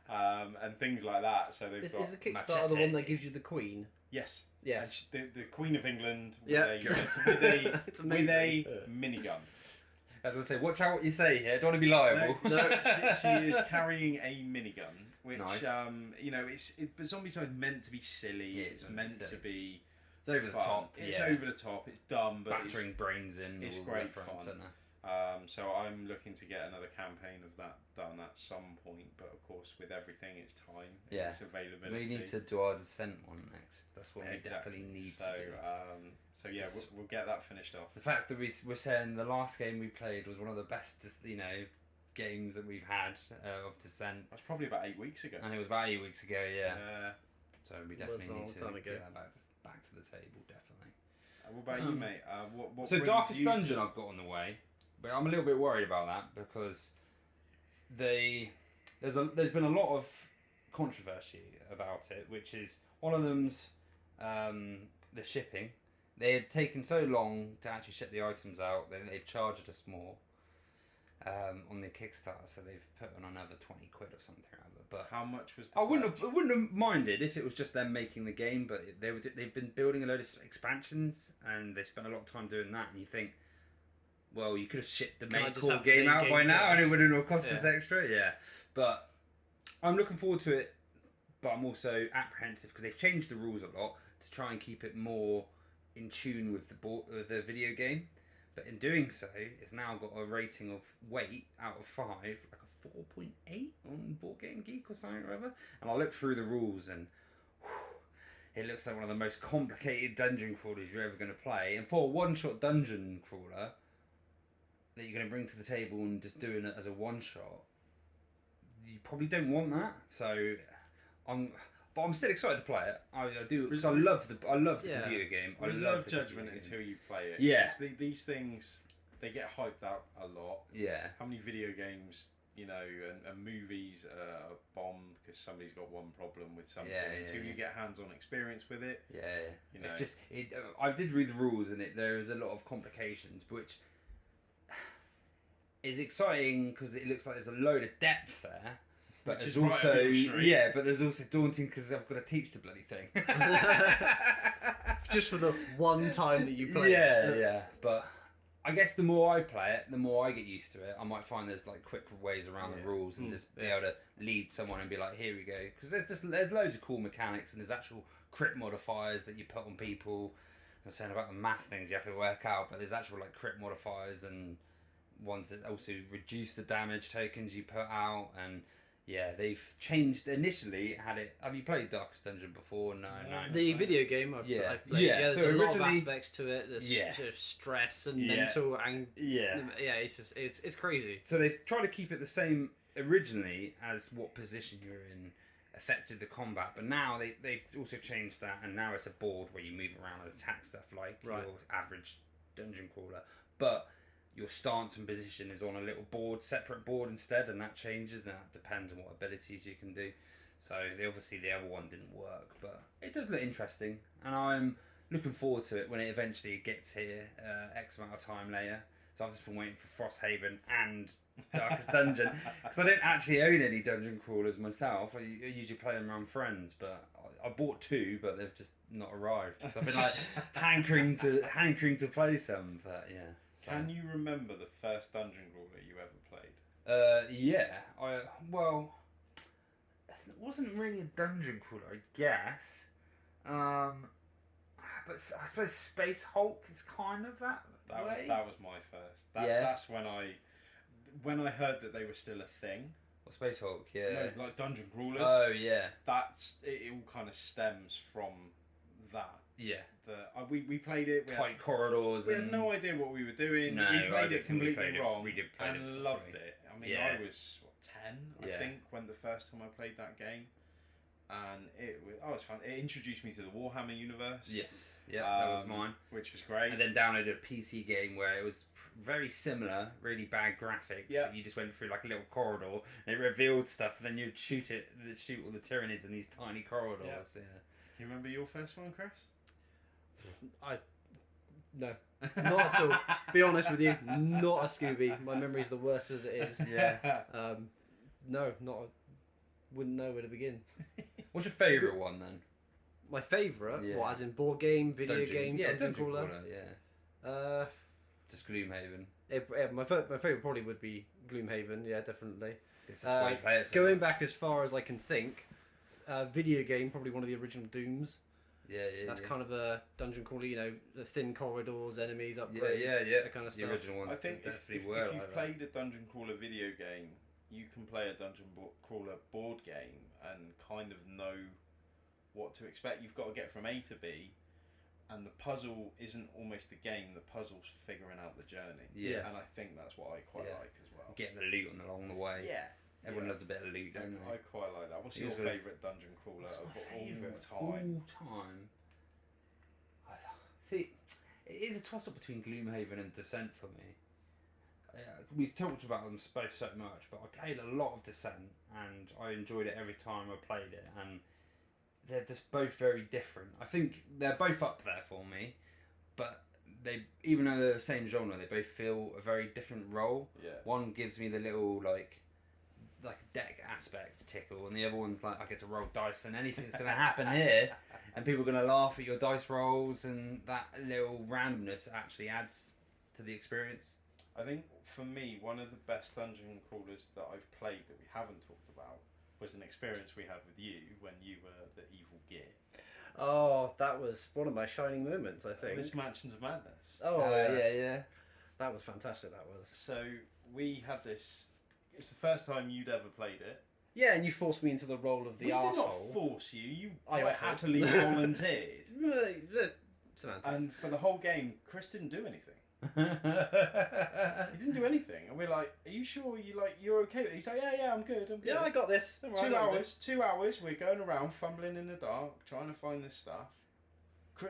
and things like that. So they've got. Is the Kickstarter the one that gives you the Queen? Yes. Yes. The Queen of England with Yeah. with a minigun. I was going to say, watch out what you say here. Don't want to be liable. No, she is carrying a minigun, which Nice. But Zombicide meant to be silly. Yeah, it's meant to be. It's over the fun. top. It's yeah. over the top. It's dumb, but Battering brains in. it's all great left, right, fun. centre. So I'm looking to get another campaign of that done at some point. But of course, with everything, it's time. Yeah. It's availability. We need to do our Descent one next. That's what we definitely need to do. So yeah, we'll get that finished off. The fact that we're saying the last game we played was one of the best, games that we've had of Descent. That's probably about 8 weeks ago. And it was about 8 weeks ago, yeah. So we Was definitely a long need to time get ago. that back to the table, definitely. What about you, mate? What So brings Darkest you Dungeon to- I've got on the way, but I'm a little bit worried about that because there's been a lot of controversy about it, which is one of them's the shipping. They had taken so long to actually ship the items out that they've charged us more on the Kickstarter, so they've put on another 20 quid or something or other. But How much was the I wouldn't pledge? have minded if it was just them making the game, but they've been building a load of expansions and they spent a lot of time doing that. And you think, well, you could have shipped the Can I main just core have the game main out game by now, and it first? wouldn't have cost us Yeah. extra. Yeah, but I'm looking forward to it. But I'm also apprehensive because they've changed the rules a lot to try and keep it more in tune with the video game. But in doing so, it's now got a rating of weight out of 5, like a 4.8 on Board Game Geek or something or other. And I looked through the rules and it looks like one of the most complicated dungeon crawlers you're ever going to play. And for a one-shot dungeon crawler that you're going to bring to the table and just doing it as a one-shot, you probably don't want that. So but I'm still excited to play it. I do because I love the video game. I Reserve love the judgment video game. until you play it. Yeah. 'Cause these things, they get hyped out a lot. Yeah. How many video games, and movies are bombed because somebody's got one problem with something. Until you get hands-on experience with it. Yeah. You know. It's just I did read the rules and there's a lot of complications, which is exciting because it looks like there's a load of depth there. But Which there's is right also up your street. but there's also daunting because I've got to teach the bloody thing. Just for the one time that you play. Yeah. But I guess the more I play it, the more I get used to it. I might find there's like quick ways around the rules and just be able to lead someone and be like, here we go. Because there's loads of cool mechanics and there's actual crit modifiers that you put on people. I was saying about the math things you have to work out, but there's actual like crit modifiers and ones that also reduce the damage tokens you put out. And yeah, they've changed. Initially, it had it. Have you played Darkest Dungeon before? No. The video game I've played. Yeah, there's so a lot of originally- aspects to it. There's Yeah. sort of stress and mental and Yeah. it's just it's crazy. So they've tried to keep it the same originally as what position you're in affected the combat, but now they've also changed that, and now it's a board where you move around and attack stuff like your average dungeon crawler. But your stance and position is on a little separate board instead, and that changes. And that depends on what abilities you can do. So obviously the other one didn't work, but it does look interesting, and I'm looking forward to it when it eventually gets here. X amount of time later. So I've just been waiting for Frosthaven and Darkest Dungeon because I don't actually own any dungeon crawlers myself. I usually play them around friends, but I bought 2, but they've just not arrived. So I've been like hankering to play some, but yeah. So. Can you remember the first dungeon crawler you ever played? Yeah. It wasn't really a dungeon crawler, I guess. But I suppose Space Hulk is kind of that way. That was my first. That's when I heard that they were still a thing. Or Space Hulk, yeah. No, like dungeon crawlers. Oh yeah. It all kind of stems from that. Yeah. We played it. Tight corridors. We had no idea what we were doing. No, we played it completely played it. wrong. We did play and it loved properly. it. I mean, Yeah. I was 10, I think, when the first time I played that game, and it was fun. It introduced me to the Warhammer universe. Yes. Yeah, that was mine. Which was great. And then downloaded a PC game where it was very similar, really bad graphics. Yeah. But you just went through like a little corridor and it revealed stuff, and then you'd shoot all the Tyranids in these tiny corridors. Yeah. Can you remember your first one, Kris? No, not at all. Be honest with you, not a Scooby. My memory's the worst as it is. Yeah. No, wouldn't know where to begin. What's your favourite one then? My favourite? Yeah. What, as in board game, video game, dungeon crawler? Yeah. Just Gloomhaven. My favourite probably would be Gloomhaven. Yeah, definitely. Guess that's why you play it so Going much. back as far as I can think, video game probably one of the original Dooms. Yeah. That's kind of a dungeon crawler, you know, the thin corridors, enemies, upgrades, Yeah. that kind of The stuff. original ones I think if definitely you've were like that. played a dungeon crawler video game, you can play a dungeon crawler board game and kind of know what to expect. You've got to get from A to B, and the puzzle isn't almost the game. The puzzle's figuring out the journey. Yeah. And I think that's what I quite like as well. Getting the loot along the way. Yeah. Everyone loves a bit of loot, don't they? I quite like that. What's your favourite dungeon crawler of all time? See, it is a toss-up between Gloomhaven and Descent for me. We've talked about them both so much, but I played a lot of Descent, and I enjoyed it every time I played it, and they're just both very different. I think they're both up there for me, but they, even though they're the same genre, they both feel a very different role. Yeah. One gives me the little like deck aspect tickle, and the other one's like I get to roll dice and anything's going to happen here, and people are going to laugh at your dice rolls, and that little randomness actually adds to the experience. I think for me, one of the best dungeon crawlers that I've played that we haven't talked about was an experience we had with you when you were the evil gear. Oh, that was one of my shining moments, I think. It was Mansions of Madness. Oh, yes. Yeah. That was fantastic, that was. So we had this. It's the first time you'd ever played it. Yeah, and you forced me into the role of the arsehole. We did not force you. You I quite offered. happily volunteered. Semantics. And for the whole game, Kris didn't do anything. He didn't do anything, and we're like, "Are you sure you're okay?" He's like, "Yeah, I'm good. I'm good." Yeah, I got this. Don't worry, 2 hours. We're going around fumbling in the dark, trying to find this stuff.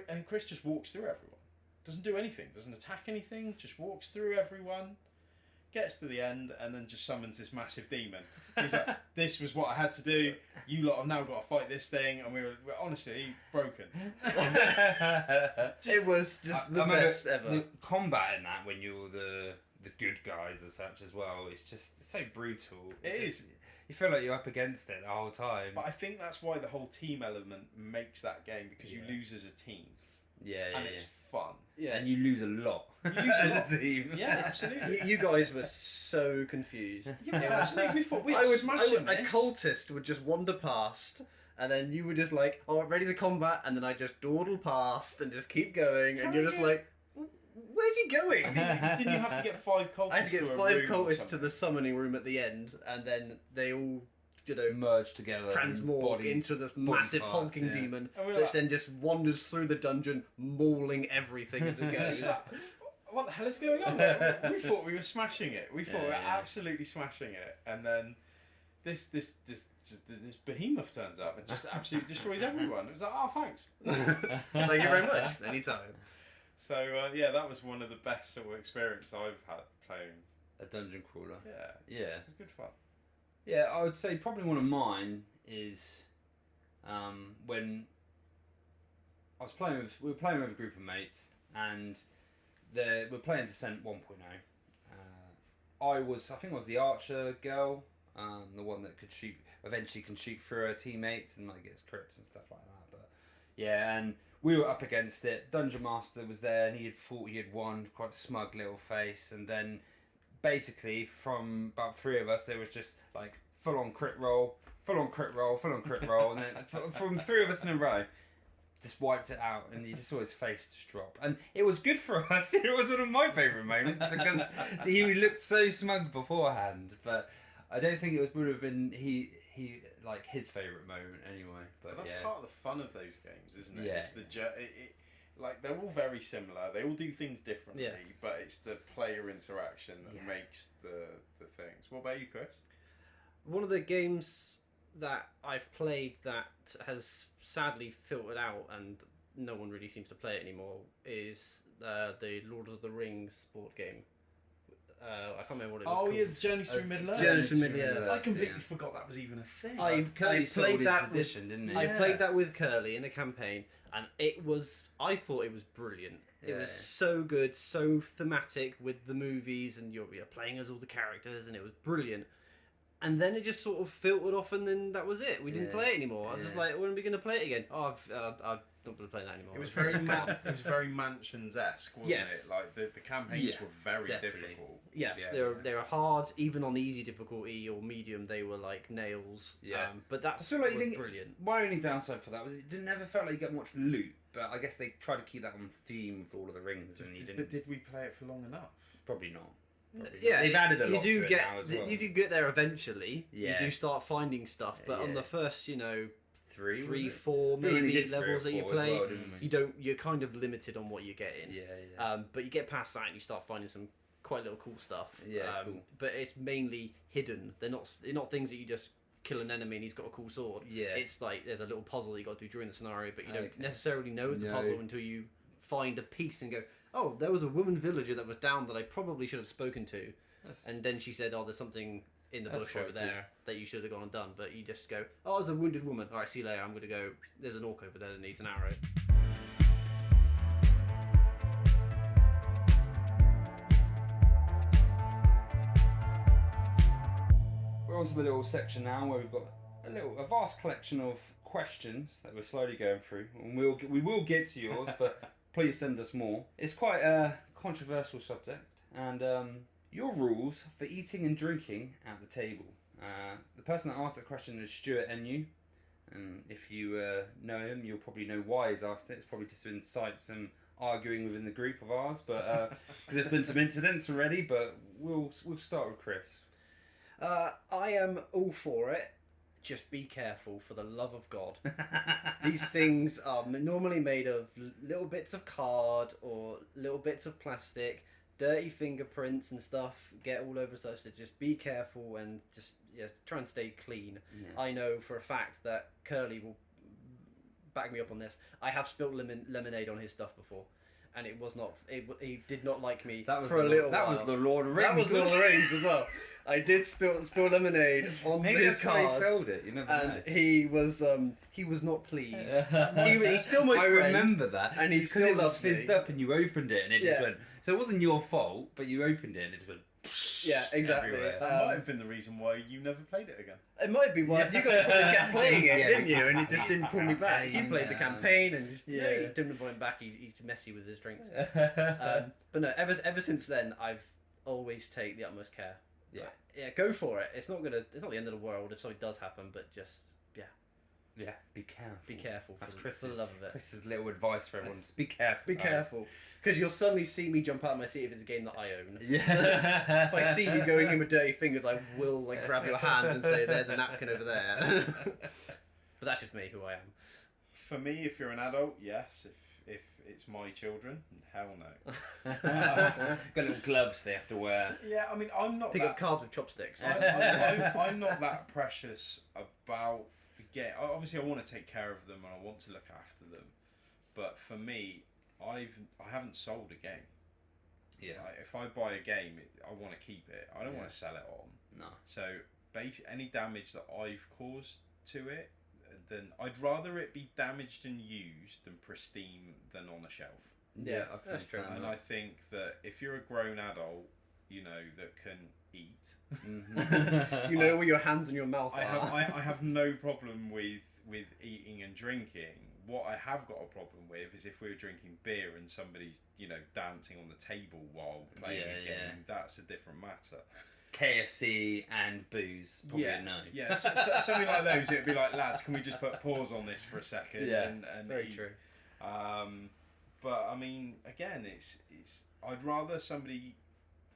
And Kris just walks through everyone. Doesn't do anything. Doesn't attack anything. Just walks through everyone. Gets to the end and then just summons this massive demon. He's like, "This was what I had to do. You lot have now got to fight this thing," and we're honestly broken. It was just the best ever. The combat in that, when you're the good guys as such as well, it's just so brutal. It is. You feel like you're up against it the whole time. But I think that's why the whole team element makes that game, because you lose as a team. Yeah. It's fun. Yeah. And you lose a lot. You lose as a team. Yeah, absolutely. You guys were so confused. Yeah, absolutely. We thought we were a smashing this. cultist would just wander past, and then you were just like, "Oh, ready to combat," and then I just dawdle past and just keep going, and you're just like, "Where's he going?" Didn't you have to get 5 cultists? I had to get to a 5 room or cultists to something? the summoning room at the end, and then they all, merge together, transmorg into this massive parts, honking demon, And we're which like- then just wanders through the dungeon, mauling everything as it It's just goes. like, what the hell is going on? We thought we were smashing it. We thought we were absolutely smashing it, and then this behemoth turns up and just absolutely destroys everyone. It was like, "Oh, thanks." Thank you very much. Anytime. So that was one of the best sort of experience I've had playing. a dungeon crawler. Yeah, Yeah. it was good fun. Yeah, I would say probably one of mine is when we were playing with a group of mates, and we're playing Descent 1.0. I think I was the archer girl, the one that eventually can shoot through her teammates and like gets crits and stuff like that. But yeah, and we were up against it. Dungeon Master was there, and he had won, quite a smug little face, and then basically from about 3 of us, there was just like full on crit roll, and then from 3 of us in a row, just wiped it out, and you just saw his face just drop. And it was good for us. It was one of my favourite moments because he looked so smug beforehand, but I don't think it would have been like his favourite moment anyway. But that's yeah. part of the fun of those games, isn't it? Yeah. It's like they're all very similar. They all do things differently, but it's the player interaction that makes the things. What about you, Kris? One of the games that I've played that has sadly filtered out and no one really seems to play it anymore is the Lord of the Rings board game. I can't remember what it was Oh called. yeah, the Journey Through Middle Earth. Journey Through Middle Earth. I completely forgot that was even a thing. I played that edition, didn't he? I played that with Curly in a campaign, and I thought it was brilliant. It was so good, so thematic with the movies, and you're playing as all the characters, and it was brilliant. And then it just sort of filtered off, and then that was it. We didn't play it anymore. I was just like, when are we going to play it again? Oh, I'm not going to play that anymore. It was very Mansions-esque, wasn't it? Like the campaigns were very difficult. Yes, they were hard, even on easy difficulty or medium. They were like nails. Yeah, but that's brilliant. My only downside for that was it never felt like you got much loot. But I guess they tried to keep that on theme for all of the rings, and But did we play it for long enough? Probably not. Yeah, they've added a lot to it now as well. You do get there eventually. Yeah. You do start finding stuff, but on the first, three, 4 maybe levels that you play, well, you're kind of limited on what you're getting. Yeah. But you get past that and you start finding some quite little cool stuff. Yeah. Cool. But it's mainly hidden. They're not things that you just kill an enemy and he's got a cool sword. Yeah. It's like there's a little puzzle that you got to do during the scenario, but you don't necessarily know it's a puzzle until you find a piece and go, oh, there was a woman villager that was down that I probably should have spoken to. And then she said, oh, there's something in the bush over there that you should have gone and done. But you just go, oh, there's a wounded woman. All right, see you later. I'm going to go, there's an orc over there that needs an arrow. We're on to the little section now where we've got a vast collection of questions that we're slowly going through. And we will get to yours, but please send us more. It's quite a controversial subject. And your rules for eating and drinking at the table. The person that asked the question is Stuart NU. And if you know him, you'll probably know why he's asked it. It's probably just to incite some arguing within the group of ours, but because there's been some incidents already. But we'll start with Kris. I am all for it. Just be careful, for the love of God. These things are normally made of little bits of card or little bits of plastic. Dirty fingerprints and stuff get all over the place, so just be careful and just try and stay clean. Yeah. I know for a fact that Curly will back me up on this. I have spilt lemonade on his stuff before, and it was not. He did not like me for a little while. That was the Lord of the Rings. That was Lord of the Rings as well. I did spill lemonade on his cards. Maybe he sold it. You never know. He was not pleased. He's still my friend. I remember that. And he still loves me. It was fizzed up, and you opened it, and it just went. So it wasn't your fault, but you opened it, and it just went. Yeah, exactly. That might have been the reason why you never played it again. It might be why you guys probably kept playing it, didn't you? And he just didn't pull me back. He played the campaign and just he didn't invite him back. He's messy with his drinks. But no, ever since then, I've always take the utmost care. Yeah, go for it. It's not the end of the world if something does happen, but just yeah, be careful. Be careful. That's for the love of it. Chris's little advice for everyone: just be careful. Be careful, because you'll suddenly see me jump out of my seat if it's a game that I own. Yeah. If I see you going in with dirty fingers, I will grab your hand and say, "There's a napkin over there." But that's just me, who I am. For me, if you're an adult, yes. If it's my children, hell no. Got little gloves they have to wear. Yeah, I mean, I'm not. Pick up cards with chopsticks. I'm not that precious about. Obviously, I want to take care of them and I want to look after them, but for me, I haven't sold a game. Yeah. If I buy a game, I want to keep it. I don't want to sell it on. No. So, any damage that I've caused to it, then I'd rather it be damaged and used than pristine than on a shelf. Yeah, that's true. And I think that if you're a grown adult, that can eat. Where your hands and your mouth are. I have no problem with eating and drinking. What I have got a problem with is if we're drinking beer and somebody's dancing on the table while playing a game. That's a different matter. KFC and booze, probably a no. Yeah, something like those. It'd be like, lads, can we just put pause on this for a second? Yeah, and very eat. true. But I mean, again, it's. I'd rather somebody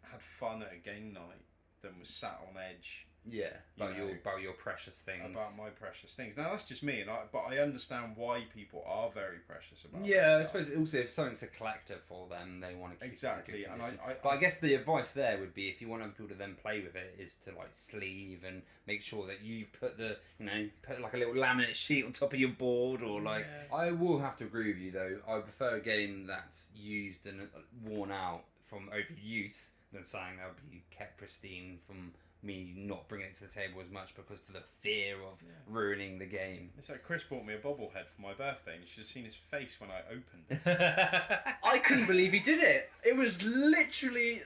had fun at a game night than was sat on edge. Yeah, about your precious things. About my precious things. Now that's just me, but I understand why people are very precious about. Yeah, I suppose also if something's a collector for them, they want to keep exactly. It in And but I guess the advice there would be if you want other people to then play with it, is to sleeve and make sure that you've put put like a little laminate sheet on top of your board or like. Yeah. I will have to agree with you though. I prefer a game that's used and worn out from overuse than something that would be kept pristine from me not bringing it to the table as much because for the fear of ruining the game. It's like Kris bought me a bobblehead for my birthday, and you should have seen his face when I opened it. I couldn't believe he did it. It was literally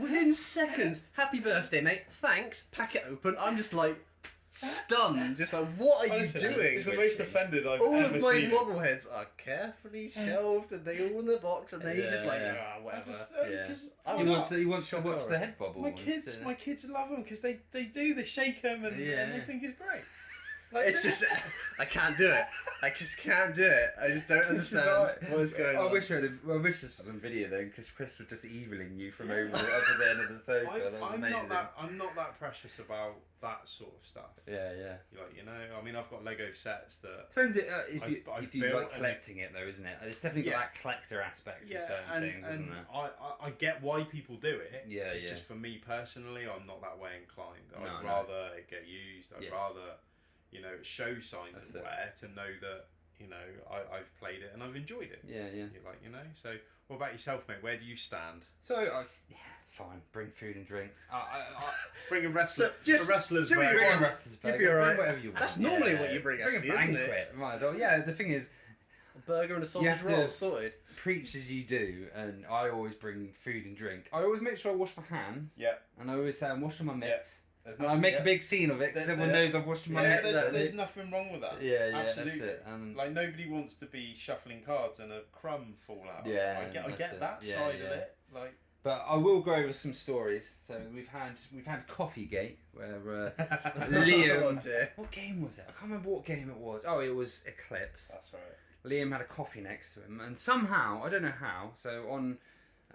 within seconds. Happy birthday, mate. Thanks. Pack it open. I'm just like stunned. Just like, what are Honestly, you doing? It's the most offended I've all ever of my seen. bobbleheads are carefully shelved, and they all in the box, and then he's just like, whatever. He wants to watch the head bobble. My kids love them because they shake them and they think it's great. Like, it's just, I can't do it. I just can't do it. I just don't understand what's going on. I wish this was on video then, because Kris was just eviling you from over the opposite end of the sofa. I'm not that precious about that sort of stuff. Yeah. Like, you know, I mean, I've got Lego sets that. Depends if you like collecting it though, isn't it? It's definitely got that collector aspect of certain things, isn't there? I get why people do it. It's just for me personally, I'm not that way inclined. I'd No. rather it get used. I'd rather, you know, show signs of wear to know that, you know, I've played it and I've enjoyed it. Yeah. You're like, you know. So, what about yourself, mate? Where do you stand? So, fine. Bring food and drink. Bring a wrestler. So just a wrestler's do bag. what you Bring want. a wrestler's bag. You'll be alright. Bring whatever you want. That's normally what you bring, Bring actually, a isn't banquet. it? Might as well. Yeah, the thing is, A burger and a You sausage have to- roll, sorted. preach as you do, and I always bring food and drink. I always make sure I wash my hands, Yeah. and I always say I'm washing my mitts. There's And I make a big scene of it because everyone knows I've washed my mitts. There's nothing wrong with that. Yeah, Absolutely. that's it. And Like, nobody wants to be shuffling cards and a crumb fall out. Yeah, I get that's that it. side Yeah. of it. Like, But I will go over some stories. So we've had Coffeegate, where Liam. Oh, dear. What game was it? I can't remember what game it was. Oh, it was Eclipse. that's right. Liam had a coffee next to him, and somehow, I don't know how, so on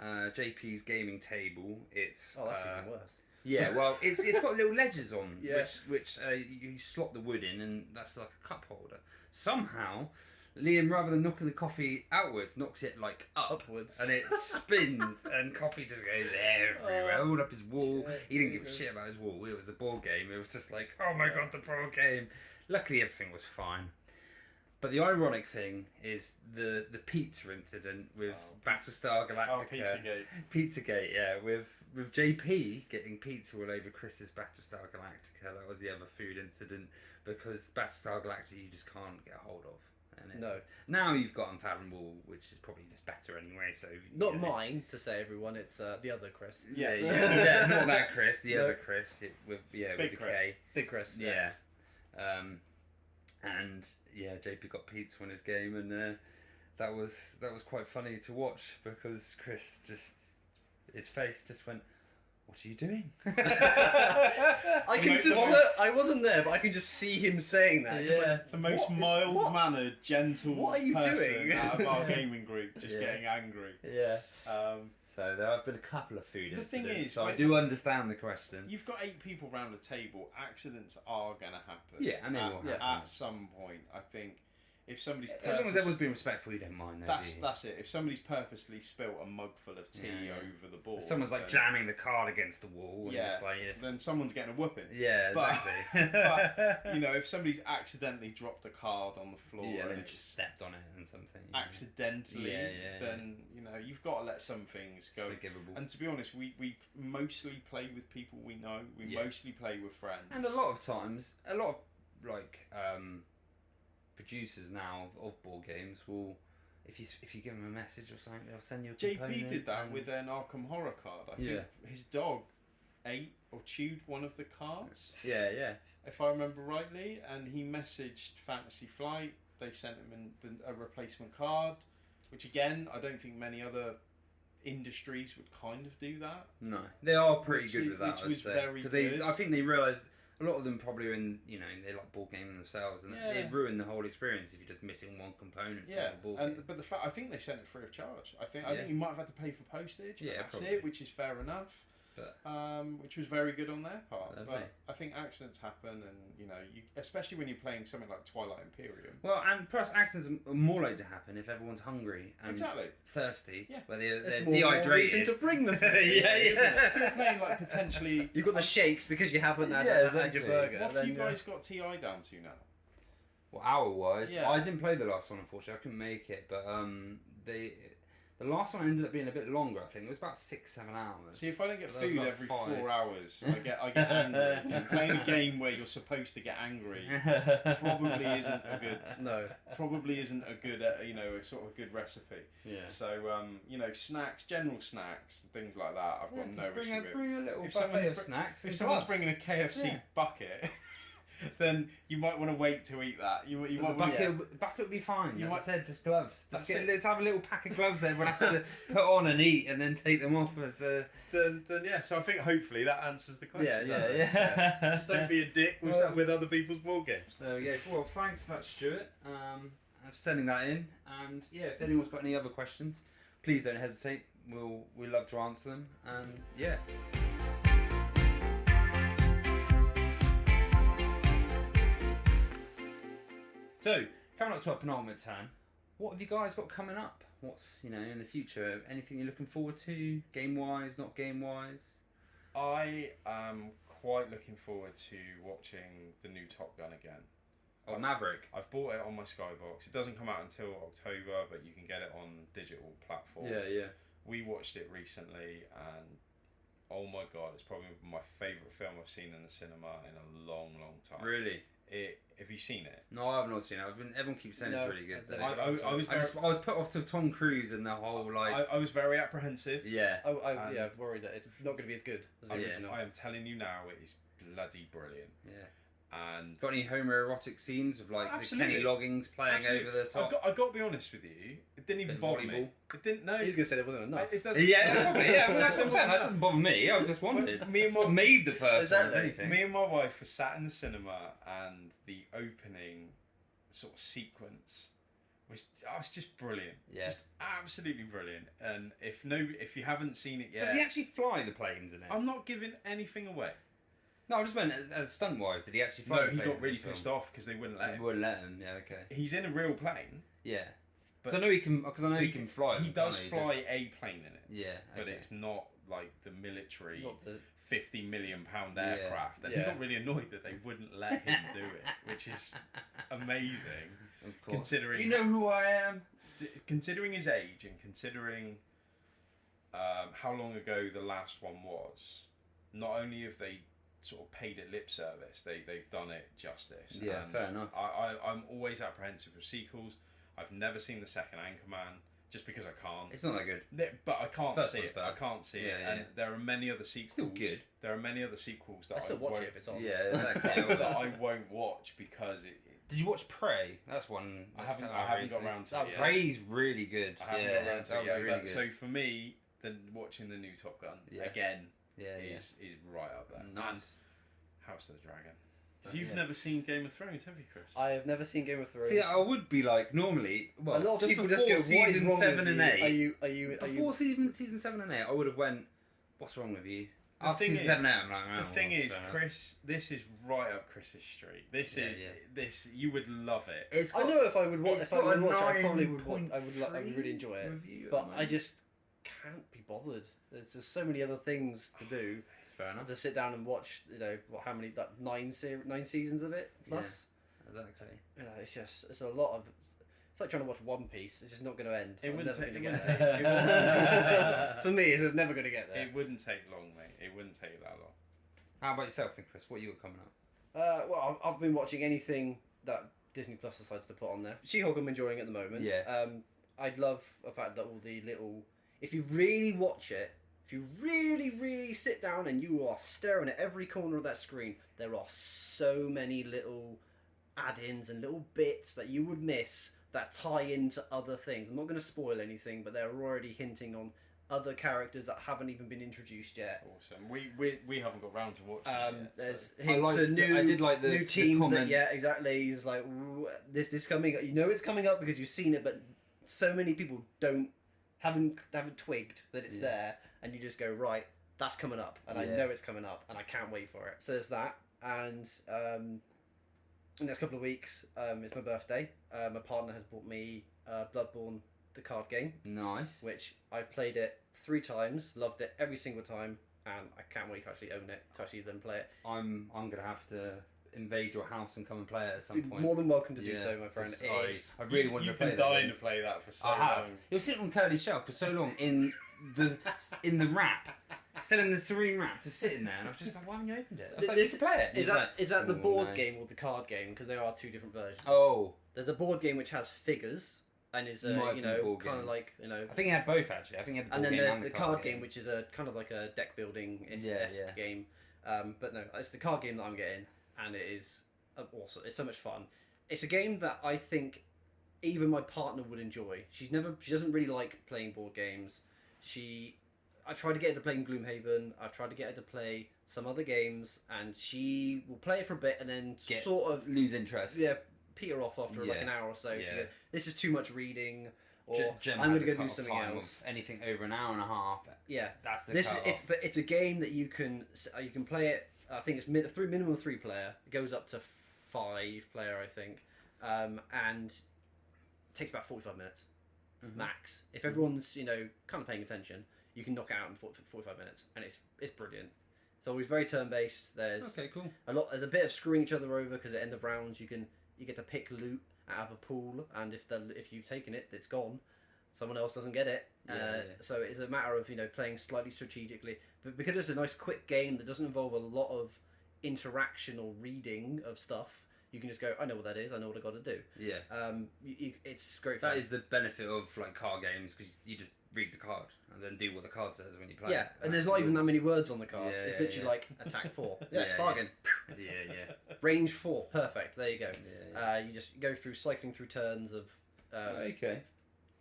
JP's gaming table, it's... Oh, that's even worse. Yeah, well, it's got little ledges on, Yeah. which you slot the wood in, and that's like a cup holder. Somehow, Liam, rather than knocking the coffee outwards, knocks it like Upwards. and it spins, and coffee just goes everywhere, all up his wall. Shit, He didn't give a Jesus. shit about his wall. It was the board game. It was just like, oh my god, the board game. Luckily, everything was fine. But the ironic thing is the pizza incident with Battlestar Galactica. Oh, Pizzagate. Pizzagate, yeah, with JP getting pizza all over Chris's Battlestar Galactica. That was the other food incident, because Battlestar Galactica you just can't get a hold of. And it's, now you've got Unfathomable, which is probably just better anyway. So Not mine, to say, everyone. It's the other Kris. Yeah, not that Kris, the other Kris with Big with the Kris. K. Big Kris. Yeah. And JP got pizza on his game, and that was quite funny to watch, because Kris just, his face just went, "What are you doing?" I can just. I wasn't there, but I can just see him saying that. Yeah. Just like, The most mild-mannered, gentle What are you person doing? out of our gaming group just getting angry. Yeah. Um, So there have been a couple of food The incidents. thing is, so I when- do understand the question. You've got 8 people round a table. Accidents are going to happen. Yeah, and they will happen. At some point. I think if somebody's As long as everyone's being respectful, you don't mind. that's it. If somebody's purposely spilt a mug full of tea over the board, If someone's like then, jamming the card against the wall, and just like then someone's getting a whooping. yeah, But- exactly. But you know, if somebody's accidentally dropped a card on the floor, yeah, and then it's just stepped on it and something. accidentally, Yeah. then you know you've got to let some things It's go. forgivable. And to be honest, we mostly play with people we know. We mostly play with friends. And a lot of times, a lot of like producers now of board games will, if you give them a message or something, they'll send you a component. JP did that and- with an Arkham Horror card. I think his dog ate or chewed one of the cards. Yeah. If I remember rightly, and he messaged Fantasy Flight. They sent him a replacement card, which again, I don't think many other industries would kind of do that. No, they are pretty Which good is- with that. which was very good. I think they realised a lot of them probably are in, they like board gaming themselves, and it ruined the whole experience if you're just missing one component. Yeah, from the board game. but the fact I think they sent it free of charge. I think you might have had to pay for postage. But Yeah, that's probably. it, which is fair enough. But- Which was very good on their part. Lovely. But I think accidents happen, and especially when you're playing something like Twilight Imperium. Well, and plus accidents are more likely to happen if everyone's hungry and Exactly. thirsty. Yeah. Where they're There's more reason dehydrated. to bring the food. If you're playing like potentially, You've got the shakes because you haven't had, Yeah, had your exactly. burger. what have then, you guys got TI down to now? Well, hour-wise, Yeah. I didn't play the last one, unfortunately. I couldn't make it, but The last one ended up being a bit longer. I think it was about 6-7 hours. See, if I don't get That was food about every 5. 4 hours, I get angry. And playing a game where you're supposed to get angry probably isn't a good. No. Probably isn't a good, a sort of good recipe. Yeah. So, snacks, general snacks, things like that. I've got no issue with. Bring a little If buffet someone's of snacks. If and someone's gloves. bringing a KFC bucket, then you might want to wait to eat that. You The might want bucket would be fine. You As might- I said, just gloves. Let's have a little pack of gloves that everyone has to put on and eat, and then take them off as a. then yeah. So I think hopefully that answers the question. Yeah. Just don't be a dick with other people's board games. There we go. Well, thanks for that, Stuart. For sending that in. And yeah, if anyone's got any other questions, please don't hesitate. We'll love to answer them. And yeah. So, coming up to our penultimate turn, what have you guys got coming up? What's, in the future? Anything you're looking forward to, game-wise, not game-wise? I am quite looking forward to watching the new Top Gun again. Oh, Maverick. I've bought it on my Skybox. It doesn't come out until October, but you can get it on digital platform. Yeah. We watched it recently, and oh my god, it's probably my favourite film I've seen in the cinema in a long, long time. Really? Have you seen it? No, I have not seen it. Everyone keeps saying it's really good. I was put off to Tom Cruise and the whole I was very apprehensive. Yeah. I worried that it's not going to be as good as the original. I am telling you now, it is bloody brilliant. Yeah. And got any homoerotic scenes with like the Absolutely. Kenny Loggins playing Absolutely. over the top? I got to be honest with you, it didn't even Bit bother volleyball. me. It didn't. No, He was going to say there wasn't enough. It doesn't. Yeah, probably. Yeah, well, that's what I'm saying. That doesn't bother me. I just wondered. Me and That's what made the first one. If Exactly. anything. Me and my wife were sat in the cinema, and the opening sort of sequence was it's just brilliant. Yeah. Just absolutely brilliant. And if you haven't seen it yet, Does he actually fly the planes in it? I'm not giving anything away. No, I just meant as stunt wise. Did he actually fly? No, the he planes got in really this film? pissed off because they wouldn't let They him. wouldn't let him. Yeah, okay. He's in a real plane. Yeah. But Because I know he can. Because I know he can fly. He them, does can't fly a plane in it, Yeah. but okay. it's not like the military Not the... £50 million Yeah. aircraft. And he Yeah. got really annoyed that they wouldn't let him do it, which is amazing. Of course. Considering Do you know who I am? Considering his age and considering how long ago the last one was, not only have they sort of paid it lip service, they've done it justice. Yeah, And fair enough. I'm always apprehensive with sequels. I've never seen the second Anchorman just because I can't. It's not that good. But I can't First see one's it. bad. I can't see it. Yeah, And yeah. there are many other sequels. Still good. There are many other sequels that I still watch won't, it if it's on. Yeah, exactly. that I won't watch because it. Did you watch Prey? That's one. I haven't got around to That it was yet. Prey's really good. I haven't yeah, got around to that it was yet. really But good. so for me, then watching the new Top Gun again yeah. is right up there. Nice. And House of the Dragon. Oh, So you've yeah. never seen Game of Thrones, have you, Chris? I have never seen Game of Thrones. See, I would be like normally. Well, a lot of just people before just go, "What is season wrong 7 with and you? 8. Are you? Before season 7 and 8, I would have went. What's wrong with you? The After thing season is- 7 and 8, I'm like, oh, The thing what's is, going on? Chris, this is right up Chris's street. This Yeah, is yeah. this. You would love it. It's I got, know if I would watch, it's if I would got a watch, it, I probably would. I would 9.3 really enjoy it. review at But the I moment. just can't be bothered. There's just so many other things to do. Fair enough. To sit down and watch, how many, that 9 seasons of it plus. Exactly. It's a lot of. It's like trying to watch One Piece. It's just not going to end. It I'm wouldn't never take- gonna it get wouldn't there. For me, it's never going to get there. It wouldn't take long, mate. It wouldn't take that long. How about yourself, then, Chris? What you got coming up? Well, I've been watching anything that Disney Plus decides to put on there. She-Hulk I'm enjoying at the moment. Yeah. I'd love the fact that all the little... If you really watch it, if you really, really sit down and you are staring at every corner of that screen, there are so many little add-ins and little bits that you would miss that tie into other things. I'm not going to spoil anything, but they're already hinting on other characters that haven't even been introduced yet. Awesome. We haven't got round to watching it yet. There's I hints liked to new, I did like the new the teams. comment. Exactly. He's like, this coming. You know it's coming up because you've seen it, but so many people haven't twigged that it's Yeah. there, and you just go, right, that's coming up, and I Yeah. know it's coming up, and I can't wait for it. So there's that, and in the next couple of weeks, it's my birthday. My partner has bought me Bloodborne, the card game, Nice. which I've played it 3 times, loved it every single time, and I can't wait to actually own it, to actually then play it. I'm gonna have to invade your house and come and play it at some You're point. more than welcome to do so, my friend. I really wanted to play You've been dying to play that for so I have. long. It was sitting on Curly's shelf for so long in the wrap. Still in the serene wrap, just sitting there, and I was just like, why haven't you opened it? I was like, This- just play it. Is that the board no. game or the card game? Because there are two different versions. Oh, There's a board game which has figures and is Might you be know board kind of game. like you know. I think he had both actually. I think he had the board And then game there's and the card game, which is a kind of like a deck building esque game. But no, it's the card game that I'm getting, and it is awesome. It's so much fun. It's a game that I think even my partner would enjoy. She doesn't really like playing board games. I've tried to get her to play Gloomhaven. I've tried to get her to play some other games, and she will play it for a bit and then sort of lose interest. Yeah, peter off after like Yeah. an hour or so. Yeah. She goes, this is too much reading, or Jem I'm has going to a go do cut-off something time else. of anything over an hour and a half. Yeah, That's the cut-off. but it's a game that you can play it. I think it's minimum 3 player. It goes up to 5 player, I think, and it takes about 45 minutes max. If everyone's kind of paying attention, you can knock it out in 45 minutes, and it's brilliant. It's always very turn based. There's Okay, cool. There's a bit of screwing each other over because at the end of rounds you get to pick loot out of a pool, and if you've taken it, it's gone. Someone else doesn't get it. So it's a matter of playing slightly strategically. But because it's a nice quick game that doesn't involve a lot of interaction or reading of stuff, you can just go, I know what that is. I know what I got to do. Yeah. It's great fun. That is the benefit of like card games, because you just read the card and then do what the card says when you play. Yeah, it. and there's not even that many words on the cards. Yeah, It's literally like attack 4. Yes, Yeah, bargain. Yeah. Range 4. Perfect. There you go. Yeah. You just go through cycling through turns of. Okay.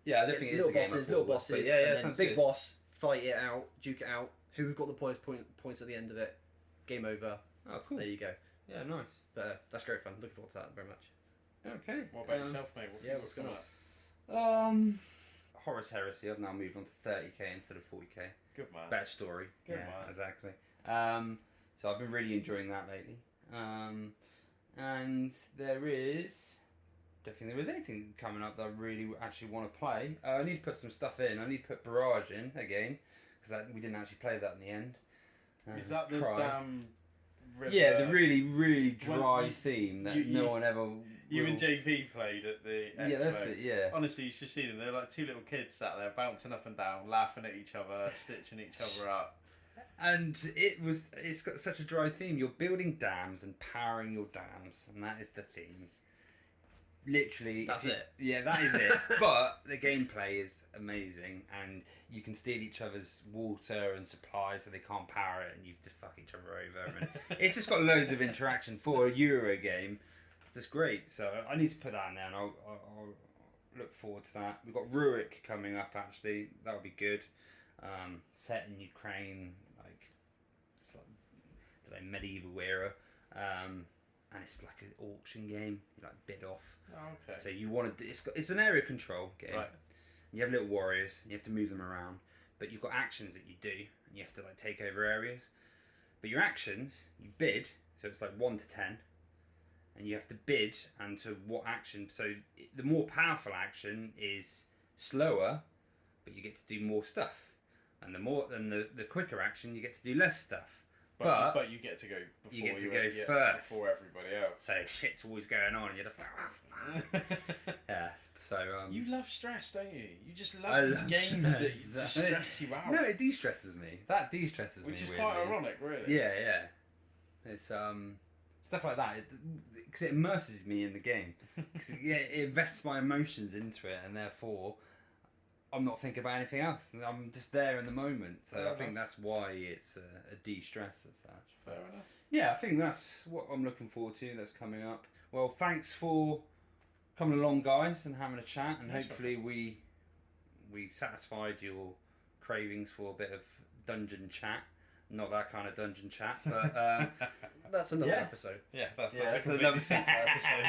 Yeah, I don't think it is little the game bosses, I little thought it was, bosses, but yeah, and then sounds big good. boss. Fight it out, duke it out. Who's got the points at the end of it? Game over. Oh, cool. There you go. Yeah, nice. But that's great fun. Looking forward to that very much. Okay. What about yourself, mate? What's going on? Horus Heresy. I've now moved on to 30k instead of 40k. Good man. Better story. Good yeah, man. exactly. So I've been really enjoying that lately. And don't think there is anything coming up that I really actually want to play. I need to put some stuff in. I need to put Barrage in again, because we didn't actually play that in the end. Is that the Cry. damn river? Yeah, the really, really dry Well, theme that you- no one ever... You will- and JP played at the Expo. Yeah, that's it, yeah. Honestly, you should see them. They're like two little kids sat there bouncing up and down, laughing at each other, stitching each other up. And it's got such a dry theme. You're building dams and powering your dams, and that is the theme. Literally, That's it. Yeah, that is it. But the gameplay is amazing, and you can steal each other's water and supplies so they can't power it, and you just fuck each other over. And it's just got loads of interaction for a Euro game. It's just great. So I need to put that in there, and I'll look forward to that. We've got Rurik coming up, actually. That'll be good. Set in Ukraine, it's like medieval era, and it's like an auction game. You like bid off. Oh, okay. So you want to. It's an area control game. Right. You have little warriors. And you have to move them around, but you've got actions that you do, and you have to like take over areas. But your actions, you bid. So it's like 1 to 10, and you have to bid and to what action. So the more powerful action is slower, but you get to do more stuff. And the quicker action, you get to do less stuff. But you get to go before you get to go first. before everybody else. So shit's always going on, and you're just like, fuck. Yeah. So you love stress, don't you? You just I love these love games that stress. just stress you out. No, it de-stresses me. That de-stresses me. Which is weirdly. quite ironic, really. Yeah, yeah. It's stuff like that because it immerses me in the game. Because it invests my emotions into it, and therefore I'm not thinking about anything else. I'm just there in the moment. So Fair I think enough. that's why it's a de-stress as such. Fair enough. Yeah, I think that's what I'm looking forward to. That's coming up. Well, thanks for coming along, guys, and having a chat. And Yeah, hopefully we satisfied your cravings for a bit of dungeon chat. Not that kind of dungeon chat, but That's another Yeah. episode. Yeah, that's yeah, a that's completely another separate episode.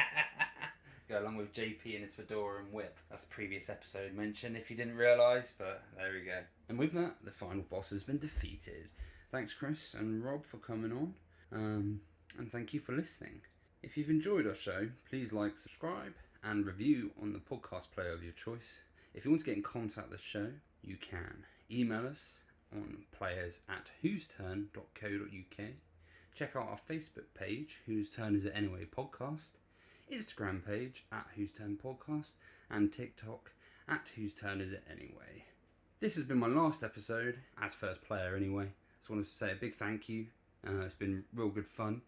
Go along with JP and his fedora and whip. That's a previous episode mentioned if you didn't realise, but there we go. And with that, the final boss has been defeated. Thanks, Kris and Rob, for coming on. And thank you for listening. If you've enjoyed our show, please like, subscribe, and review on the podcast player of your choice. If you want to get in contact with the show, you can. Email us on players@whosturn.co.uk. check out our Facebook page, Whose Turn Is It Anyway Podcast, Instagram page at Whose Turn Podcast, and TikTok at Whose Turn Is It Anyway. This has been my last episode, as first player anyway. Just wanted to say a big thank you. It's been real good fun,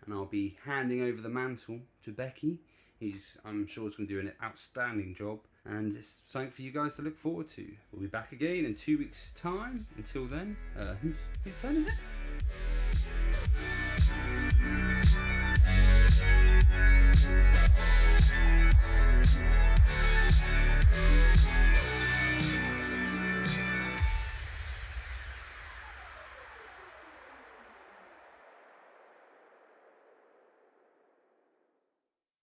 and I'll be handing over the mantle to Becky. I'm sure he's going to do an outstanding job, and it's something for you guys to look forward to. We'll be back again in 2 weeks' time. Until then, whose turn is it?